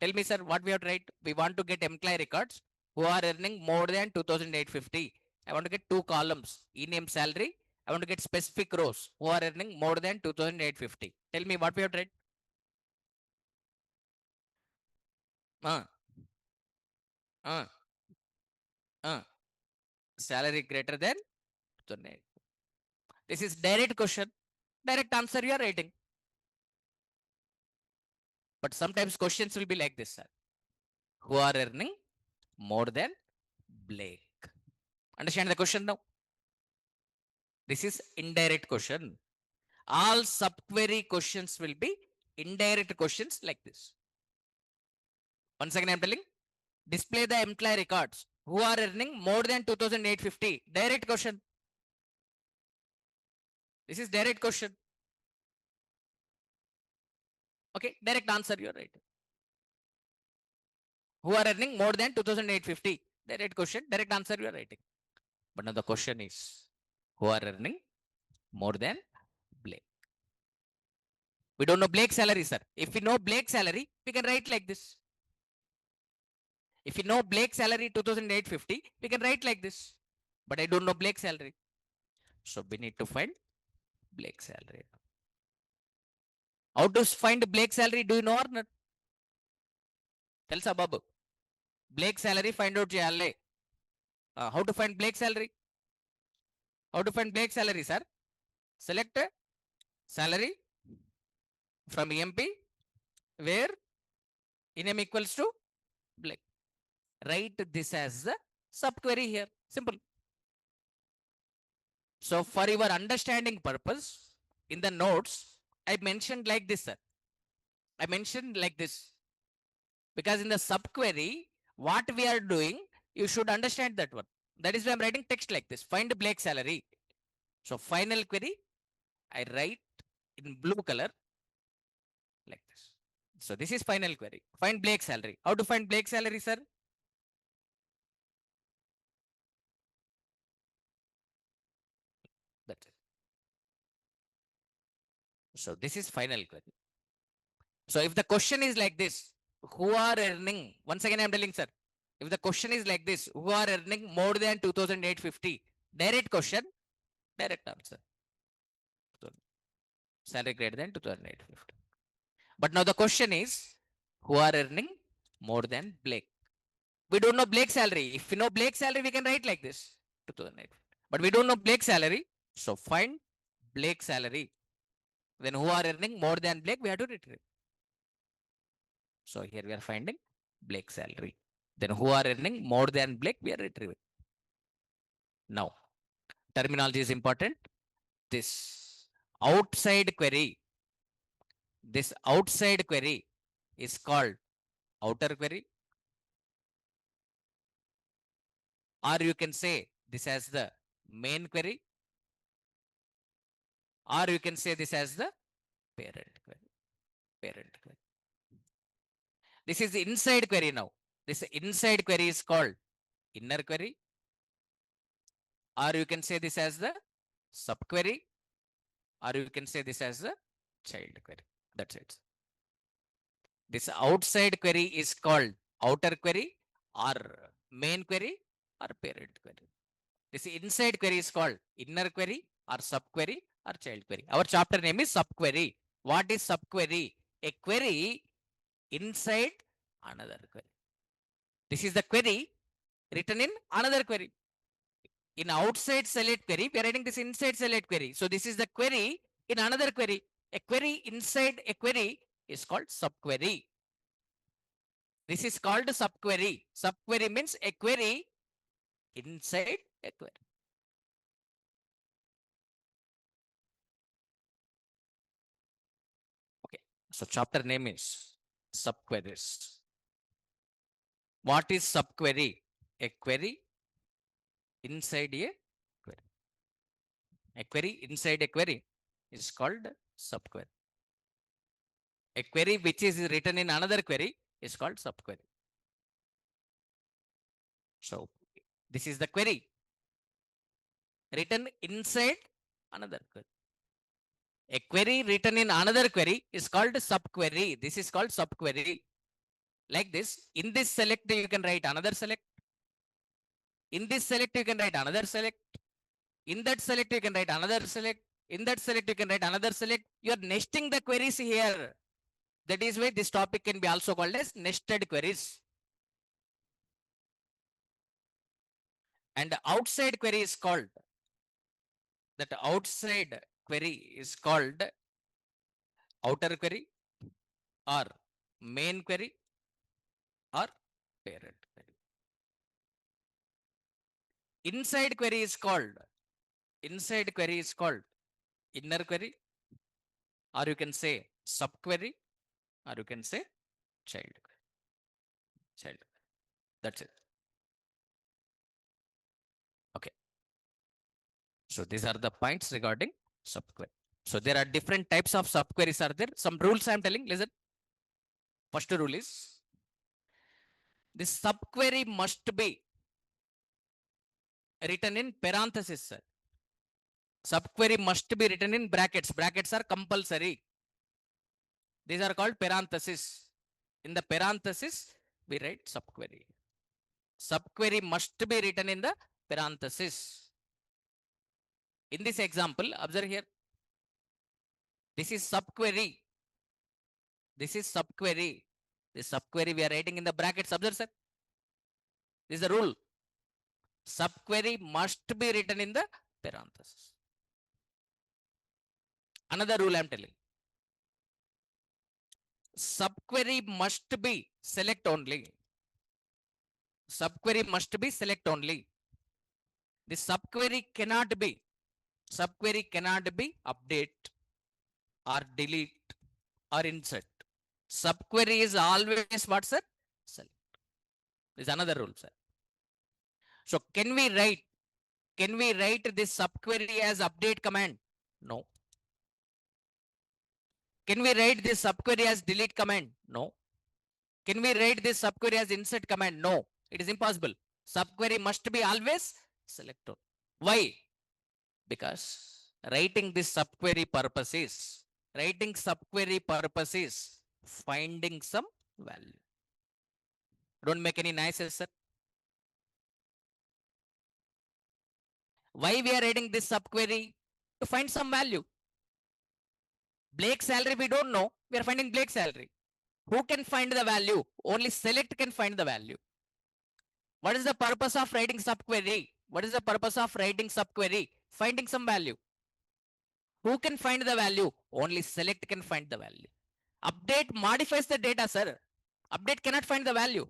Tell me, sir, what we have tried. We want to get employee records who are earning more than 2850. I want to get two columns, e-name salary. I want to get specific rows who are earning more than 2850. Tell me what we have tried. Uh, uh, uh, Salary greater than 28. This is direct question. Direct answer you are writing. But sometimes questions will be like this, sir. Who are earning more than Blake? Understand the question now? This is indirect question. All subquery questions will be indirect questions like this. Once again, I'm telling, display the employee records who are earning more than 2850. Direct question. This is direct question. Okay, direct answer you are right. Who are earning more than 2850. Direct question, direct answer you are writing. But now the question is, who are earning more than Blake? We don't know Blake's salary, sir. If we know Blake's salary, we can write like this. If you know Blake's salary 2850, we can write like this. But I don't know Blake's salary. So we need to find Blake's salary. How to find Blake's salary? Do you know or not? Tell us, Babu. Blake salary find out చేయాలి. How to find Blake salary? How to find Blake salary, sir? Select salary from EMP where name equals to Blake. Write this as the subquery here. Simple. So for your understanding purpose, in the notes, I mentioned like this, sir. I mentioned like this. Because in the subquery, what we are doing, you should understand that one. That is why I'm writing text like this. Find Blake salary. So final query, I write in blue color like this. So this is final query. Find Blake salary. How to find Blake salary, sir? That's it. So this is final query. So if the question is like this, who are earning, once again I'm telling, sir, if the question is like this, who are earning more than 2,850, direct question, direct answer. So salary greater than 2,850. But now the question is, who are earning more than Blake? We don't know Blake's salary. If we know Blake's salary, we can write like this, 2,850. But we don't know Blake's salary. So find Blake's salary. Then who are earning more than Blake, we have to retrieve. So here we are finding Blake's salary. Then who are earning more than Blake, we are retrieving. Now, terminology is important. This outside query, this outside query is called outer query, or you can say this as the main query, or you can say this as the parent query. Parent query. This is the inside query now. This inside query is called inner query, or you can say this as the subquery, or you can say this as the child query. That's it. This outside query is called outer query or main query or parent query. This inside query is called inner query or subquery or child query. Our chapter name is subquery. What is subquery? A query inside another query. This is the query written in another query. In outside select query, we are writing this inside select query. So this is the query in another query. A query inside a query is called subquery. This is called subquery. Subquery means a query inside a query. Okay. So chapter name is subqueries. What is subquery? A query inside a query. A query inside a query is called subquery. A query which is written in another query is called subquery. So this is the query written inside another query. A query written in another query is called subquery. This is called subquery. Like this, in this select, you can write another select. In this select, you can write another select. In that select, you can write another select. In that select, you can write another select. You are nesting the queries here. That is why this topic can be also called as nested queries. And outside query is called, that outside query is called outer query or main query or parent query. Inside query is called inner query, or you can say subquery, or you can say child query. Child. That's it. Okay. So these are the points regarding subquery. So there are different types of subqueries are there. Some rules I'm telling. Listen. First rule is this subquery must be written in parenthesis, sir. Subquery must be written in brackets. Brackets are compulsory. These are called parenthesis. In the parenthesis, we write subquery. Subquery must be written in the parenthesis. In this example, observe here. This is subquery. This is subquery. This subquery we are writing in the brackets. Observe, sir. This is the rule. Subquery must be written in the parenthesis. Another rule I'm telling. Subquery must be select only. Subquery must be select only. The subquery cannot be update or delete or insert. Subquery is always what, sir? Select. This is another rule, sir. So can we write this subquery as update command? No. Can we write this subquery as delete command? No. Can we write this subquery as insert command? No. It is impossible. Subquery must be always select. Why? Because writing this subquery purpose is finding some value. Don't make any noises, sir. Why we are writing this subquery? To find some value. Blake's salary we don't know. We are finding Blake's salary. Who can find the value? Only select can find the value. What is the purpose of writing subquery? What is the purpose of writing subquery? Finding some value. Who can find the value? Only select can find the value. Update modifies the data, sir. Update cannot find the value.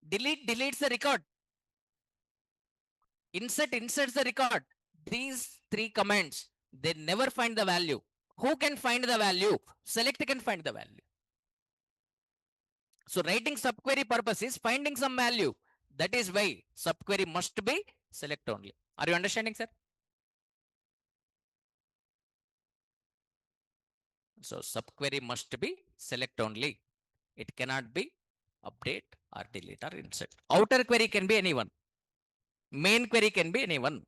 Delete deletes the record. Insert inserts the record. These three commands, they never find the value. Who can find the value? Select can find the value. So writing subquery purpose is finding some value. That is why subquery must be select only. Are you understanding, sir? So subquery must be select only. It cannot be update or delete or insert. Outer query can be anyone. Main query can be anyone.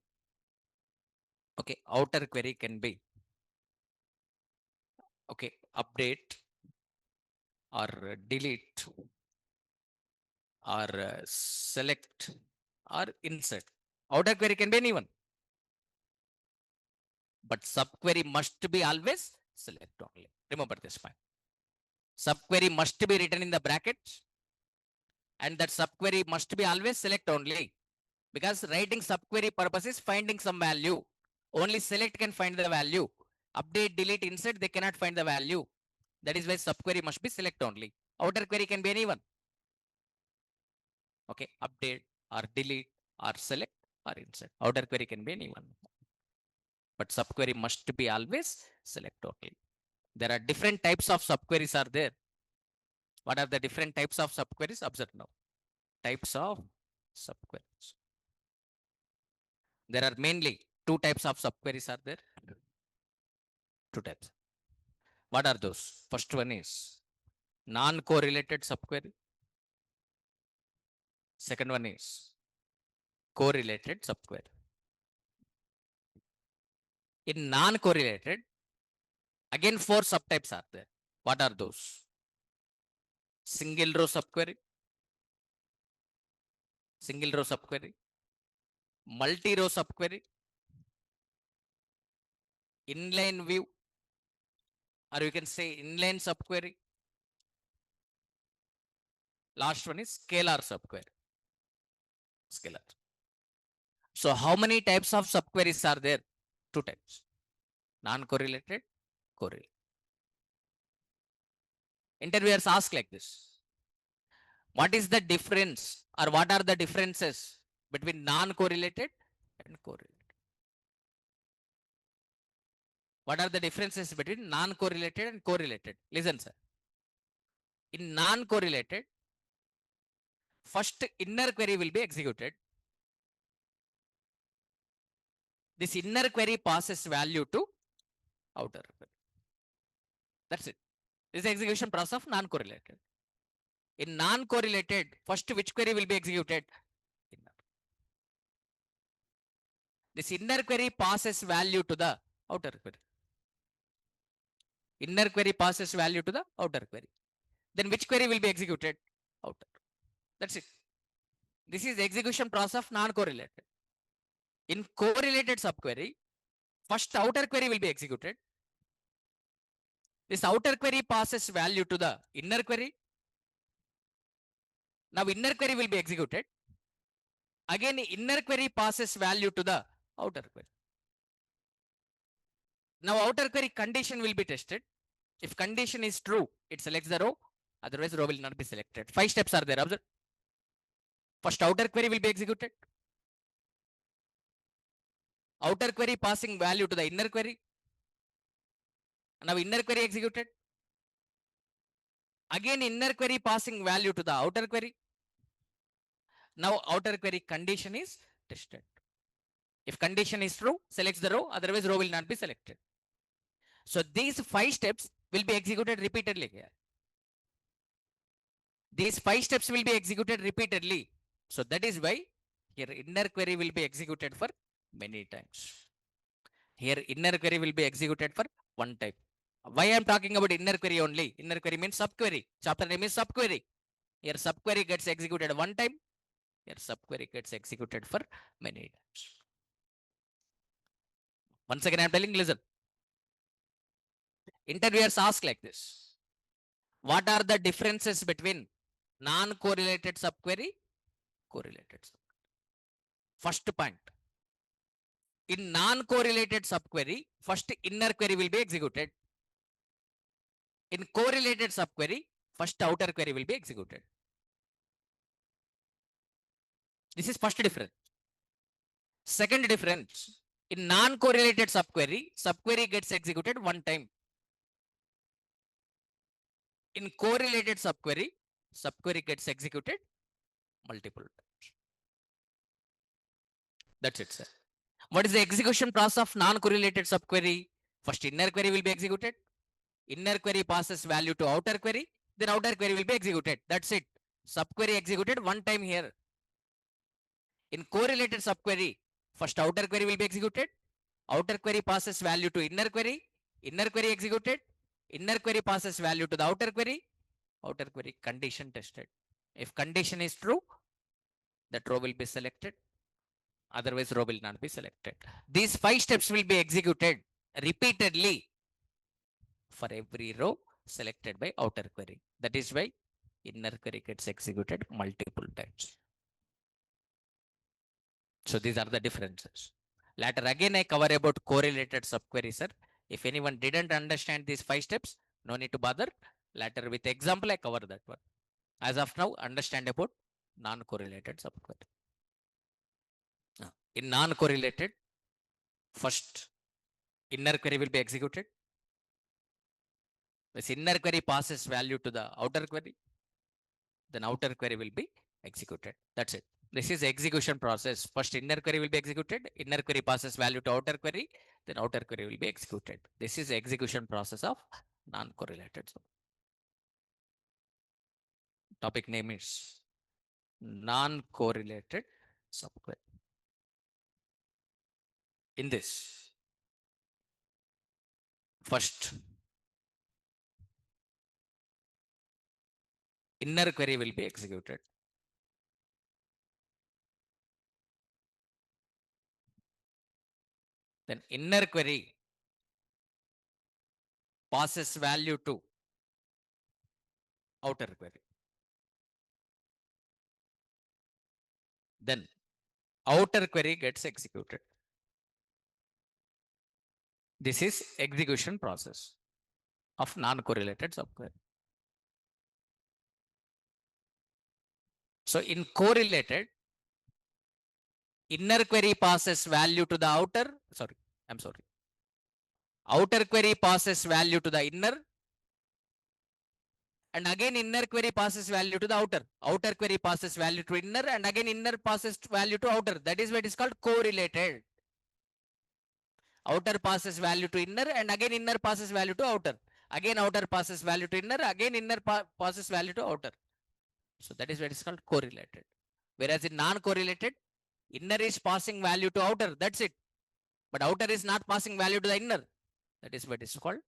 Okay, outer query can be okay, update or delete or select or insert. Outer query can be anyone. But subquery must be always select only. Remember this point. Subquery must be written in the brackets, and that subquery must be always select only, because writing subquery purpose is finding some value. Only select can find the value. Update, delete, insert, they cannot find the value. That is why subquery must be select only. Outer query can be anyone. Okay, update or delete or select or insert. Outer query can be anyone. But subquery must be always select only. There are different types of subqueries are there. What are the different types of subqueries? Observe now. Types of subqueries. There are mainly two types of subqueries are there. Two types. What are those? First one is non-correlated subquery. Second one is correlated subquery. In non-correlated, again four subtypes are there. What are those? Single row subquery, single row subquery, multi-row subquery, inline view, or you can say inline subquery. Last one is scalar subquery. Scalar. So how many types of subqueries are there? Two types. Non-correlated, correlated. Interviewers ask like this. What is the difference, or what are the differences between non-correlated and correlated? What are the differences between non-correlated and correlated? Listen, sir. In non-correlated, first inner query will be executed. This inner query passes value to outer query. That's it. This is the execution process of non-correlated. In non-correlated, first which query will be executed? Inner. This inner query passes value to the outer query. Inner query passes value to the outer query. Then which query will be executed? Outer. That's it. This is the execution process of non-correlated. In correlated subquery, first outer query will be executed. This outer query passes value to the inner query. Now inner query will be executed. Again, inner query passes value to the outer query. Now outer query condition will be tested. If condition is true, it selects the row. Otherwise, row will not be selected. 5 steps are there. Observe. First, outer query will be executed. Outer query passing value to the inner query. Now inner query executed. Again, inner query passing value to the outer query. Now outer query condition is tested. If condition is true, selects the row. Otherwise, row will not be selected. So these 5 steps will be executed repeatedly here. These 5 steps will be executed repeatedly. So that is why here inner query will be executed for many times. Here inner query will be executed for one time. Why I am talking about inner query only? Inner query means subquery. Chapter name is subquery. Here subquery gets executed one time. Here subquery gets executed for many times. Once again I am telling, listen. Interviewers ask like this. What are the differences between non-correlated subquery, correlated subquery? First point. In non-correlated subquery, first inner query will be executed. In correlated subquery, first outer query will be executed. This is first difference. Second difference. In non-correlated subquery, subquery gets executed one time. In correlated subquery, subquery gets executed multiple times. That's it, sir. What is the execution process of non-correlated subquery? First inner query will be executed. Inner query passes value to outer query. Then outer query will be executed. That's it. Subquery executed one time here. In correlated subquery, first outer query will be executed. Outer query passes value to inner query. Inner query executed. Inner query passes value to the outer query. Outer query condition tested. If condition is true, that row will be selected. Otherwise, row will not be selected. These 5 steps will be executed repeatedly for every row selected by outer query. That is why inner query gets executed multiple times. So these are the differences. Later again I cover about correlated subquery, sir. If anyone didn't understand these 5 steps, no need to bother. Later with example I cover that one. As of now, understand about non-correlated subquery. In non-correlated, first inner query will be executed. This inner query passes value to the outer query. Then outer query will be executed. That's it. This is the execution process. First inner query will be executed. Inner query passes value to outer query. Then outer query will be executed. This is the execution process of non-correlated. So, topic name is non-correlated subquery. In this, first inner query will be executed. Then inner query passes value to outer query. Then outer query gets executed. This is execution process of non-correlated subquery. So in correlated, inner query passes value to the outer, outer query passes value to the inner, and again inner query passes value to the outer. Outer query passes value to inner, and again inner passes value to outer. That is what is called correlated. Outer passes value to inner, and again inner passes value to outer. Again outer passes value to inner, again inner passes value to outer. So that is what is called correlated. Whereas in non-correlated, inner is passing value to outer. That's it. But outer is not passing value to the inner. That is what is called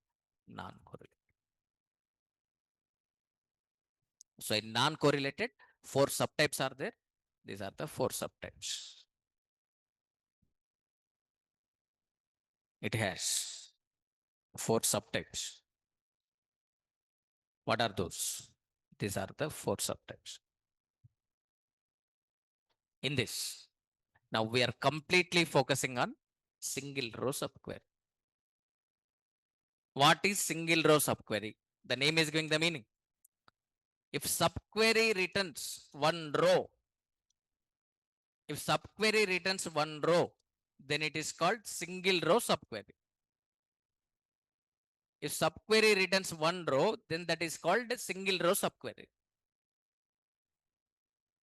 non-correlated. So in non-correlated, 4 subtypes are there. These are the 4 subtypes. It has 4 subtypes. What are those? These are the 4 subtypes. in this. Now we are completely focusing on single row subquery. What is single row subquery? The name is giving the meaning. If subquery returns one row, if subquery returns one row, then it is called single row subquery. If subquery returns one row, then that is called single row subquery.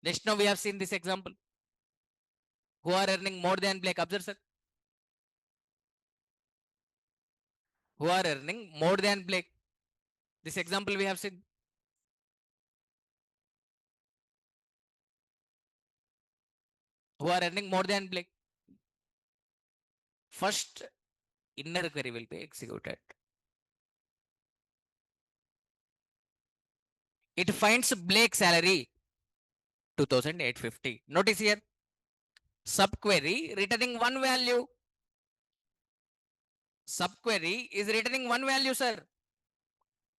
Just now we have seen this example. Who are earning more than Blake? Observe, sir. Who are earning more than Blake? This example we have seen. Who are earning more than Blake? First inner query will be executed. It finds Blake's salary 2850. Notice here, subquery returning one value. Subquery is returning one value, sir.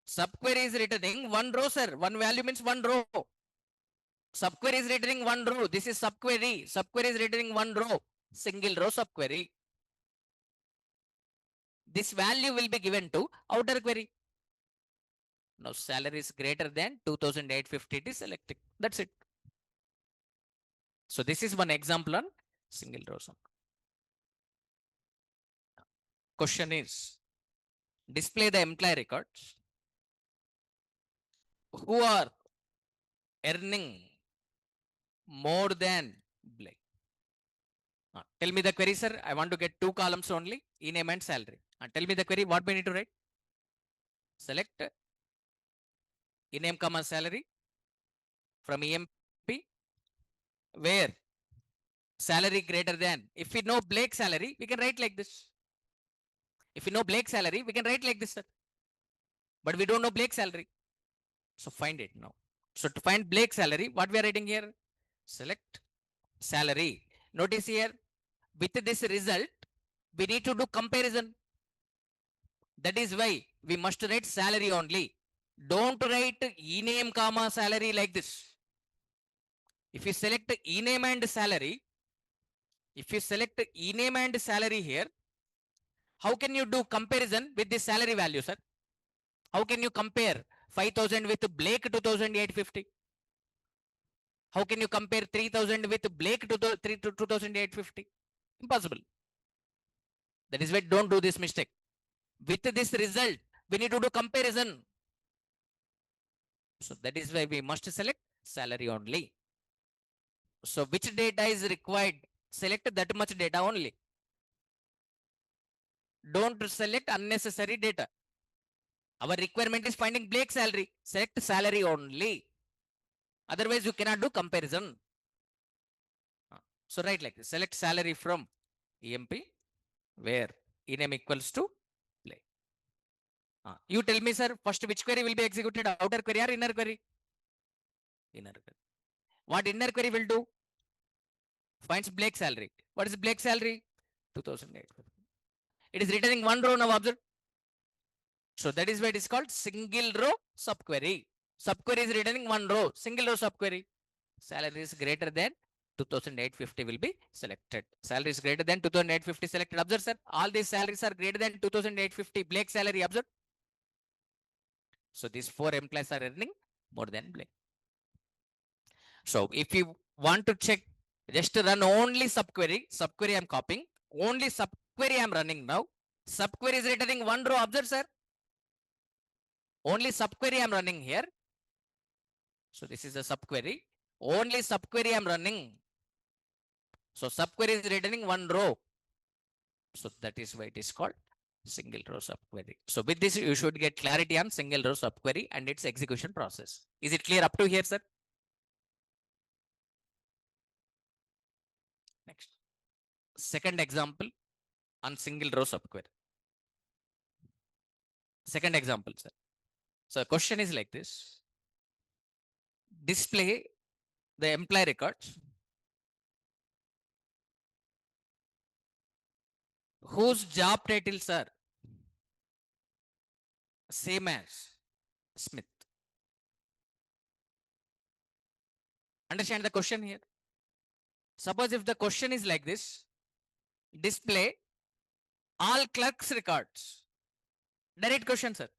Subquery is returning one row, sir. One value means one row. Subquery is returning one row. This is subquery. Subquery is returning one row. Single row subquery. This value will be given to outer query. Now salary is greater than 2850. It is selected. That's it. So this is one example on single row sum. Question is, display the employee records who are earning more than Blake. Tell me the query, sir. I want to get two columns only, e-name and salary. Tell me the query. What we need to write? Select e-name comma salary from EMP where salary greater than. If we know Blake's salary, we can write like this. If we know Blake's salary, we can write like this, sir. But we don't know Blake's salary. So find it now. So to find Blake's salary, what we are writing here? Select salary. Notice here, with this result, we need to do comparison. That is why we must write salary only. Don't write e-name comma salary like this. If you select e-name and salary, if you select e-name and salary here, how can you do comparison with this salary value, sir? How can you compare 5,000 with Blake 2,850? How can you compare 3,000 with Blake to 2,850? Impossible. That is why don't do this mistake. With this result, we need to do comparison. So that is why we must select salary only. So which data is required? Select that much data only. Don't select unnecessary data. Our requirement is finding Blake's salary. Select salary only. Otherwise, you cannot do comparison. So write like this. Select salary from EMP where ename equals to Blake. You tell me, sir, first which query will be executed? Outer query or inner query? Inner query. What inner query will do? Finds Blake's salary. What is Blake's salary? 2008. It is returning one row now, observe. So that is why it is called single row subquery. Subquery is returning one row, single row subquery. Salary is greater than 2850 will be selected. Salary is greater than 2850 selected. Observe, sir. All these salaries are greater than 2850. Blake salary, observe. So these four employees are earning more than Blake. So if you want to check, just run only subquery. Subquery I'm copying. Only subquery I'm running now. Subquery is returning one row. Observe, sir. Only subquery I'm running here. So this is a subquery. Only subquery I'm running. So subquery is returning one row. So that is why it is called single row subquery. So with this, you should get clarity on single row subquery and its execution process. Is it clear up to here, sir? Next. Second example on single row subquery. Second example, sir. So question is like this. Display the employee records whose job titles are same as Smith. Understand the question here? Suppose if the question is like this, display all clerks records. Direct question, sir.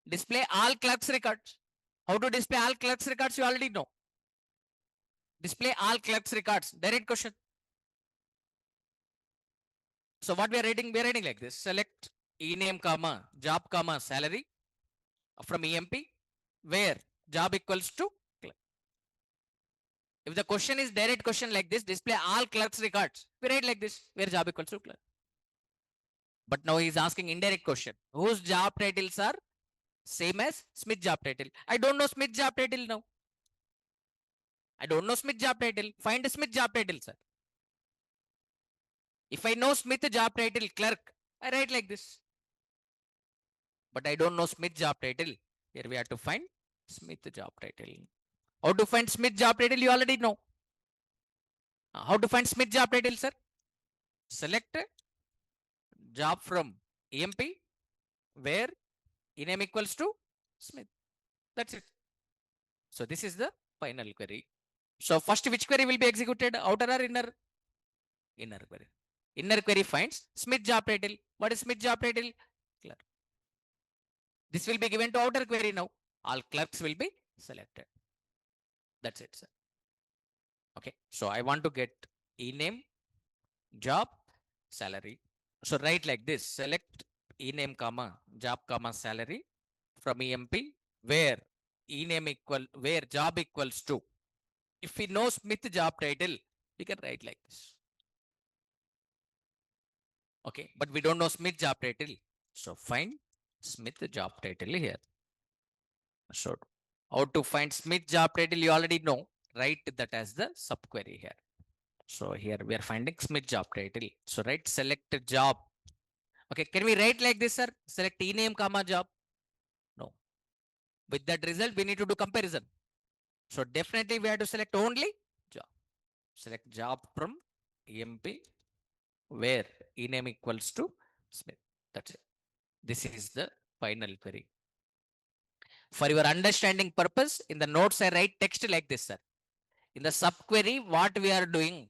Display all clerks records. How to display all clerks records? You already know. Display all clerks records. Direct question. So what we are reading like this. Select ename comma job comma salary from EMP where job equals to clerk. If the question is direct question like this, display all clerks records. We write like this where job equals to clerk. But now he is asking indirect question. Whose job titles are same as Smith job title? I don't know Smith job title now. I don't know Smith job title. Find Smith job title, sir. If I know Smith job title clerk, I write like this. But I don't know Smith job title. Here we have to find Smith job title. How to find Smith job title? You already know. How to find Smith job title, sir? Select job from EMP where ename equals to Smith. That's it. So this is the final query. So first which query will be executed? Outer or inner? Inner query. Inner query finds Smith job title. What is Smith job title? Clerk. This will be given to outer query now. All clerks will be selected. That's it, sir. Okay. So I want to get ename, job, salary. So write like this. Select ename comma job comma salary from EMP where ename equal where job equals to. If we know Smith job title, we can write like this. Okay, but we don't know Smith job title. So find Smith job title here. So how to find Smith job title, you already know. Write that as the subquery here. So here we are finding Smith job title. So write select job. Okay, can we write like this, sir? Select ename comma job. No. With that result, we need to do comparison. So definitely we have to select only job. Select job from EMP where ename equals to Smith. That's it. This is the final query. For your understanding purpose, in the notes I write text like this, sir. In the subquery, what we are doing,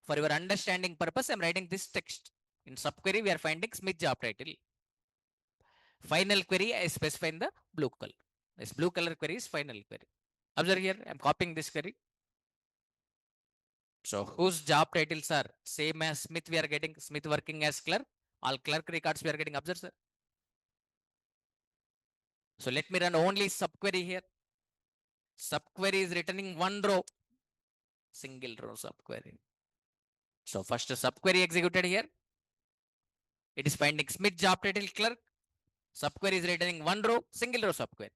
for your understanding purpose, I'm writing this text. In subquery, we are finding Smith job title. Final query, I specify in the blue color. This blue color query is final query. Observe here, I'm copying this query. So whose job titles are same as Smith, we are getting Smith working as clerk. All clerk records we are getting, observe, sir. So let me run only subquery here. Subquery is returning one row, single row subquery. So first subquery executed here. It is finding Smith job title clerk. Subquery is returning one row, single row subquery.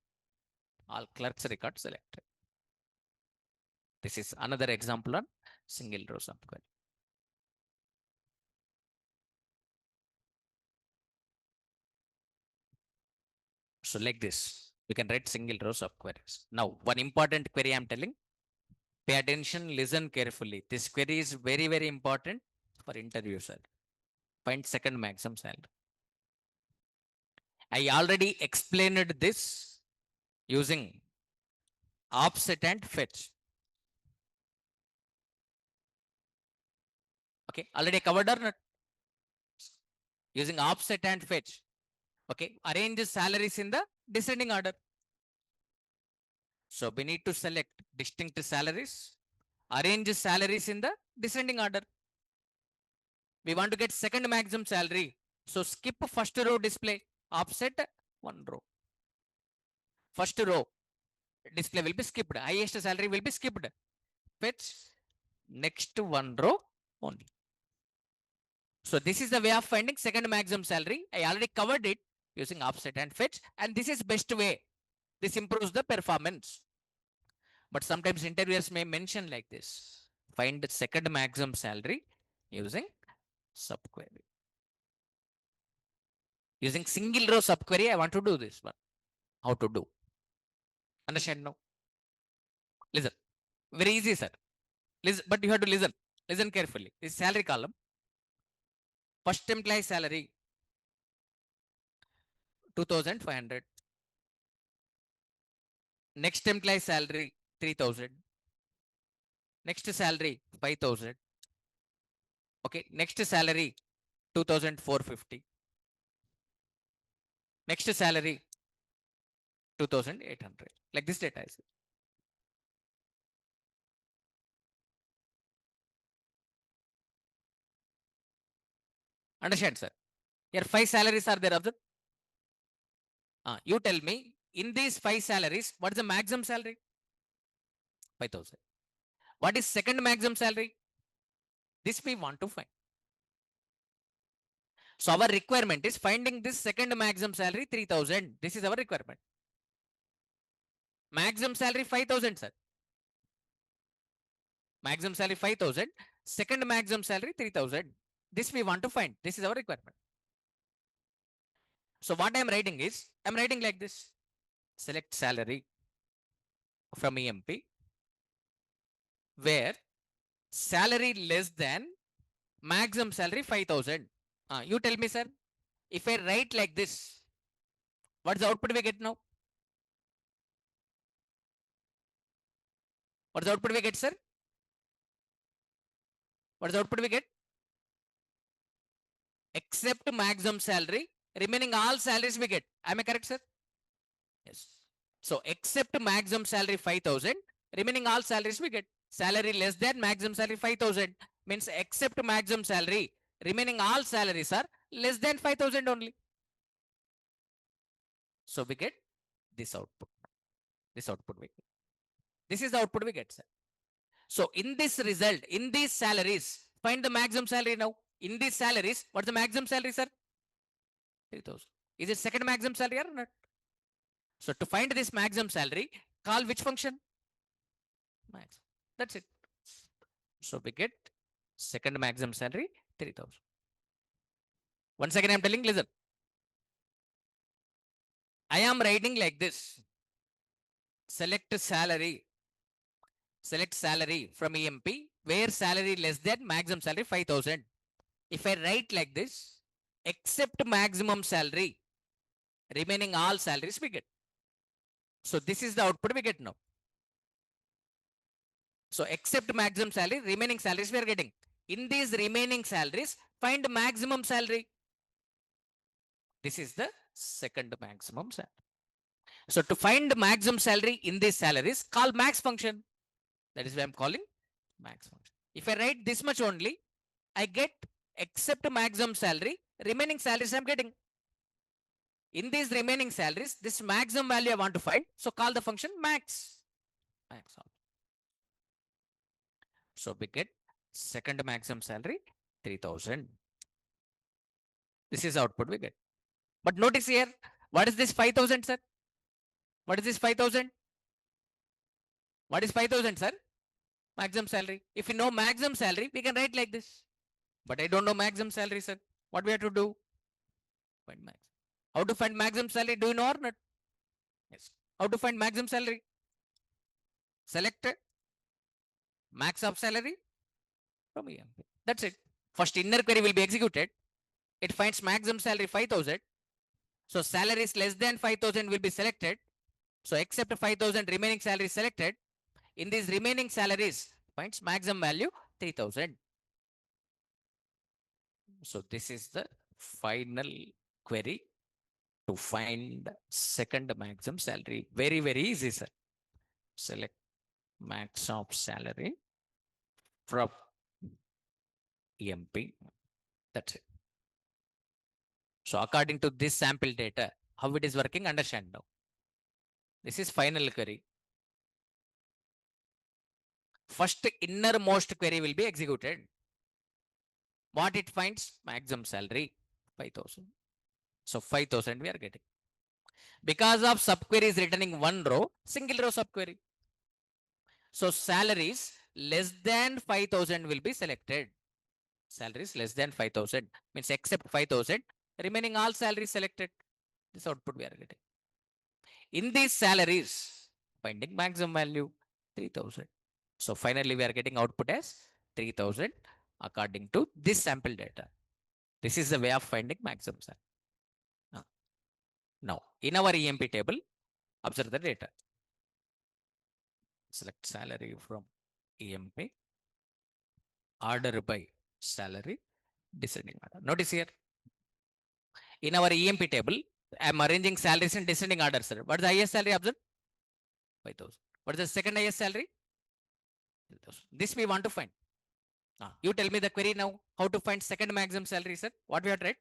All clerks record selected. This is another example on single row subquery. So like this, we can write single row subqueries. Now, one important query I'm telling, pay attention, listen carefully. This query is very, very important for interview, sir. Find second maximum salary. I already explained this using offset and fetch. Okay, already covered or not? Using offset and fetch. Okay, arrange salaries in the descending order. So we need to select distinct salaries, arrange salaries in the descending order. We want to get second maximum salary. So skip first row display, offset one row. First row display will be skipped. Highest salary will be skipped. Fetch next one row only. So this is the way of finding second maximum salary. I already covered it using offset and fetch, and this is best way. This improves the performance. But sometimes interviewers may mention like this. Find the second maximum salary using subquery. Using single row subquery, I want to do this one. How to do? Understand now? Listen. Very easy, sir. Listen, but you have to listen. Listen carefully. This salary column. First employee salary 2,500. Next employee salary 3,000. Next salary 5,000. Okay. Next salary 2,450. Next salary 2,800. Like this data is. Understand, sir? Here five salaries are there. Observe. You tell me in these five salaries, what is the maximum salary? 5,000. What is second maximum salary? This we want to find. So our requirement is finding this second maximum salary 3,000. This is our requirement. Maximum salary 5,000, sir. Maximum salary 5,000. Second maximum salary 3,000. This we want to find. This is our requirement. So what I am writing is, I am writing like this. Select salary from EMP where salary less than maximum salary 5,000. You tell me, sir, if I write like this, what's the output we get now? What's the output we get, sir? What's the output we get? Except maximum salary, remaining all salaries we get. Am I correct, sir? Yes. So except maximum salary 5,000, remaining all salaries we get. Salary less than maximum salary 5,000 means except maximum salary, remaining all salaries are less than 5,000 only. So we get this output. This output we get. This is the output we get, sir. So in this result, in these salaries, find the maximum salary now. In these salaries, what's the maximum salary, sir? 3,000. Is it second maximum salary or not? So to find this maximum salary, call which function? Max. That's it. So we get second maximum salary 3,000. Once again, I'm telling, listen. I am writing like this. Select salary from EMP where salary less than maximum salary 5,000. If I write like this, except maximum salary, remaining all salaries we get. So this is the output we get now. So except maximum salary, remaining salaries we are getting. In these remaining salaries, find maximum salary. This is the second maximum salary. So to find maximum salary in these salaries, call max function. That is why I'm calling max function. If I write this much only, I get except maximum salary, remaining salaries I'm getting. In these remaining salaries, this maximum value I want to find. So call the function max. Max. So we get second maximum salary 3,000. This is output we get. But notice here, what is this 5,000, sir? What is this 5,000? What is 5,000, sir? Maximum salary. If you know maximum salary, we can write like this. But I don't know maximum salary, sir. What we have to do? Find max. How to find maximum salary? Do you know or not? Yes. How to find maximum salary? Select max of salary from EMP. That's it. First inner query will be executed. It finds maximum salary 5,000. So salaries less than 5,000 will be selected. So except 5,000 remaining salary selected. In these remaining salaries, finds maximum value 3,000. So this is the final query to find second maximum salary. Very, very easy, sir. Select max of salary from EMP. That's it. So according to this sample data, how it is working, understand now. This is final query. First innermost query will be executed. What it finds? Maximum salary 5,000. So 5,000 we are getting. Because of subquery is returning one row, single row subquery. So salaries less than 5,000 will be selected. Salaries less than 5,000 means except 5,000, remaining all salaries selected. This output we are getting. In these salaries, finding maximum value 3,000. So finally we are getting output as 3,000 according to this sample data. This is the way of finding maximum salary. Now in our EMP table, observe the data. Select salary from EMP, order by salary, descending order. Notice here, in our EMP table, I am arranging salaries in descending order, sir. What is the highest salary observed? 5,000. What is the second highest salary? 3,000. This we want to find. You tell me the query now. How to find second maximum salary, sir? What we have tried?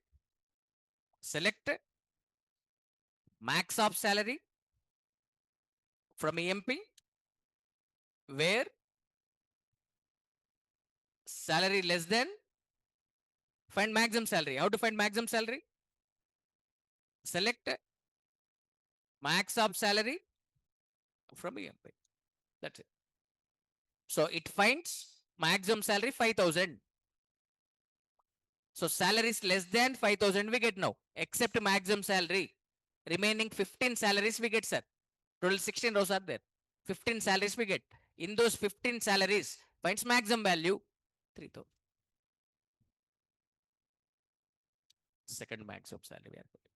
Select max of salary from EMP where salary less than, find maximum salary. How to find maximum salary? Select max of salary from EMP. That's it. So it finds maximum salary 5,000. So salary is less than 5,000 we get now, except maximum salary. Remaining 15 salaries we get, sir. Total 16 rows are there. 15 salaries we get. In those 15 salaries, finds maximum value 3,000. Second maximum salary we are putting.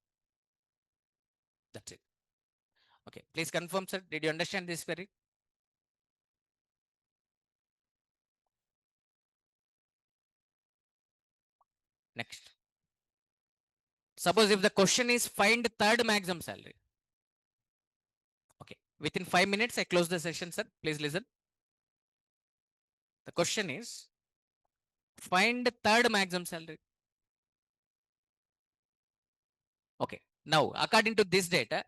That's it. Okay, please confirm, sir. Did you understand this query? Next. Suppose if the question is find third maximum salary. Okay, within 5 minutes, I close the session, sir. Please listen. The question is find third maximum salary. Okay, now according to this data,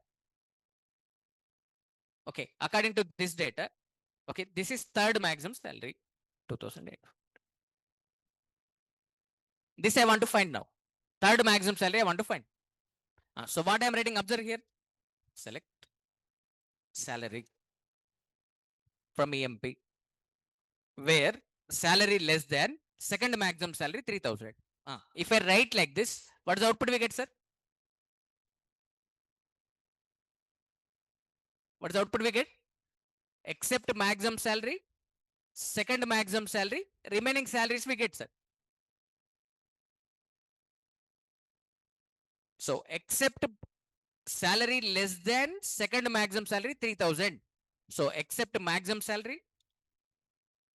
okay, according to this data, okay, this is third maximum salary, 2008. This I want to find now. Third maximum salary I want to find. So what I am writing, observe here. Select salary from EMP where salary less than second maximum salary 3,000. If I write like this, what is the output we get, sir? What is the output we get? Except maximum salary, second maximum salary, remaining salaries we get, sir. So except salary less than second maximum salary 3,000. So except maximum salary,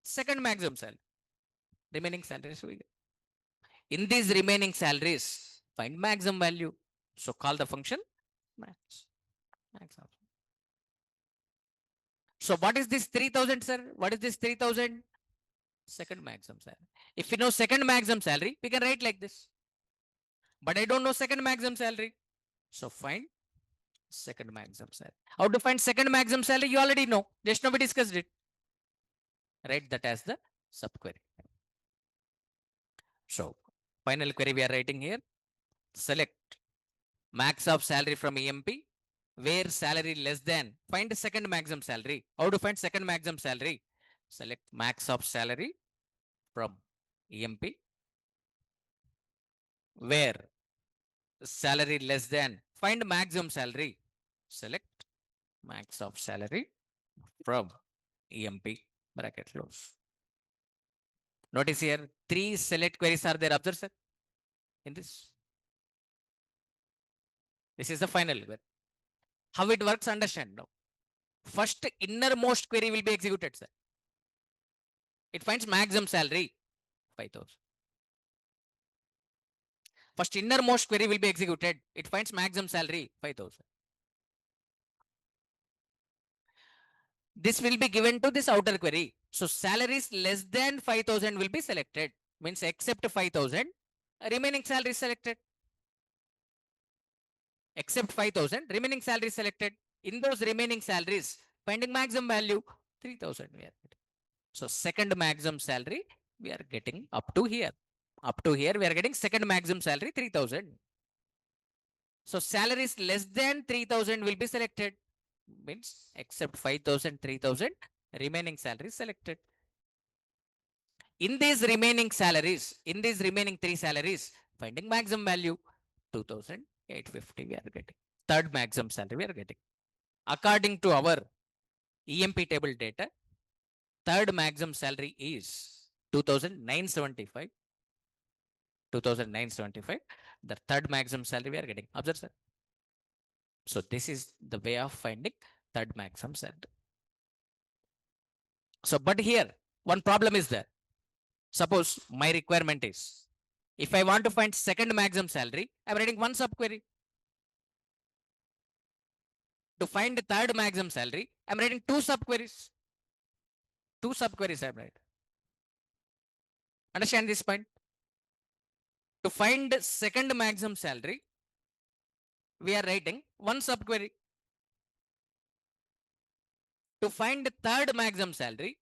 second maximum salary, remaining salaries we get. In these remaining salaries, find maximum value. So call the function max. So what is this 3,000, sir? What is this 3,000? Second maximum salary. If you know second maximum salary, we can write like this. But I don't know second maximum salary. So find second maximum salary. How to find second maximum salary? You already know. Just now we discussed it. Write that as the subquery. So final query we are writing here. Select max of salary from EMP where salary less than, find the second maximum salary. How to find second maximum salary? Select max of salary from EMP where salary less than, find maximum salary. Select max of salary from EMP bracket close. Notice here 3 select queries are there. Observe, sir, in this. This is the final query. How it works, understand now. First innermost query will be executed, sir. It finds maximum salary 5,000. First innermost query will be executed. It finds maximum salary 5,000. This will be given to this outer query. So salaries less than 5,000 will be selected. Means except 5,000, remaining salary selected. Except 5,000, remaining salary selected. In those remaining salaries, finding maximum value 3,000 we are getting. So second maximum salary we are getting up to here. Up to here we are getting second maximum salary 3,000. So salaries less than 3,000 will be selected. Means except 5,000, 3,000, remaining salaries selected. In these remaining salaries, in these remaining 3 salaries, finding maximum value 2,850 we are getting. Third maximum salary we are getting. According to our EMP table data, third maximum salary is 2,975. 2,975. The third maximum salary we are getting. Observe, sir. So this is the way of finding third maximum salary. So, but here One problem is there. Suppose my requirement is, if I want to find second maximum salary, I'm writing one subquery. To find the third maximum salary, I'm writing two subqueries. Two subqueries I'm writing. Understand this point? To find second maximum salary, we are writing one subquery. To find the third maximum salary,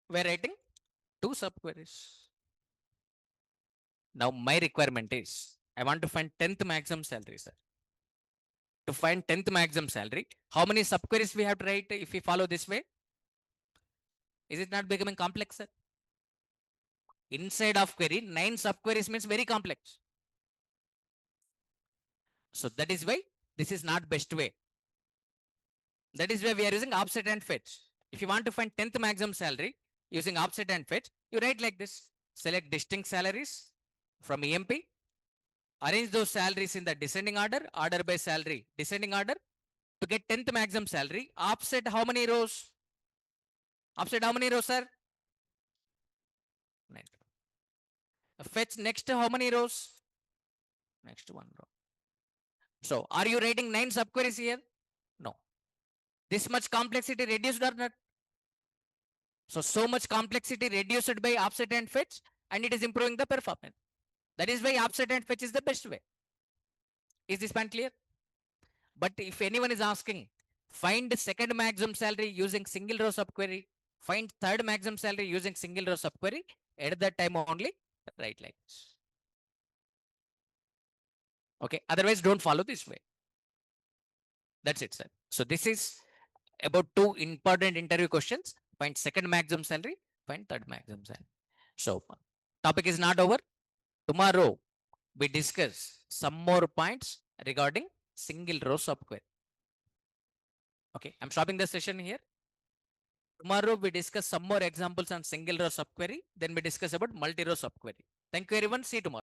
we are writing two subqueries. Now my requirement is, I want to find 10th maximum salary, sir. To find 10th maximum salary, how many subqueries we have to write if we follow this way? Is it not becoming complex, sir? Inside of query, 9 subqueries means very complex. So that is why this is not best way. That is why we are using offset and fetch. If you want to find 10th maximum salary using offset and fetch, you write like this. Select distinct salaries from EMP. Arrange those salaries in the descending order, order by salary, descending order. To get 10th maximum salary, offset how many rows? Offset how many rows, sir? 9. Fetch next how many rows? Next one row. So are you writing 9 subqueries here? No. This much complexity reduced or not? So much complexity reduced by offset and fetch, and it is improving the performance. That is why offset and fetch is the best way. Is this point clear? But if anyone is asking, find second maximum salary using single row subquery, find third maximum salary using single row subquery, at that time only write like this. Okay, otherwise don't follow this way. That's it, sir. So this is about two important interview questions. Find second maximum salary, find third maximum salary. So topic is not over. Tomorrow we discuss some more points regarding single row subquery. Okay, I'm stopping the session here. Tomorrow we discuss some more examples on single row subquery. Then we discuss about multi-row subquery. Thank you everyone. See you tomorrow.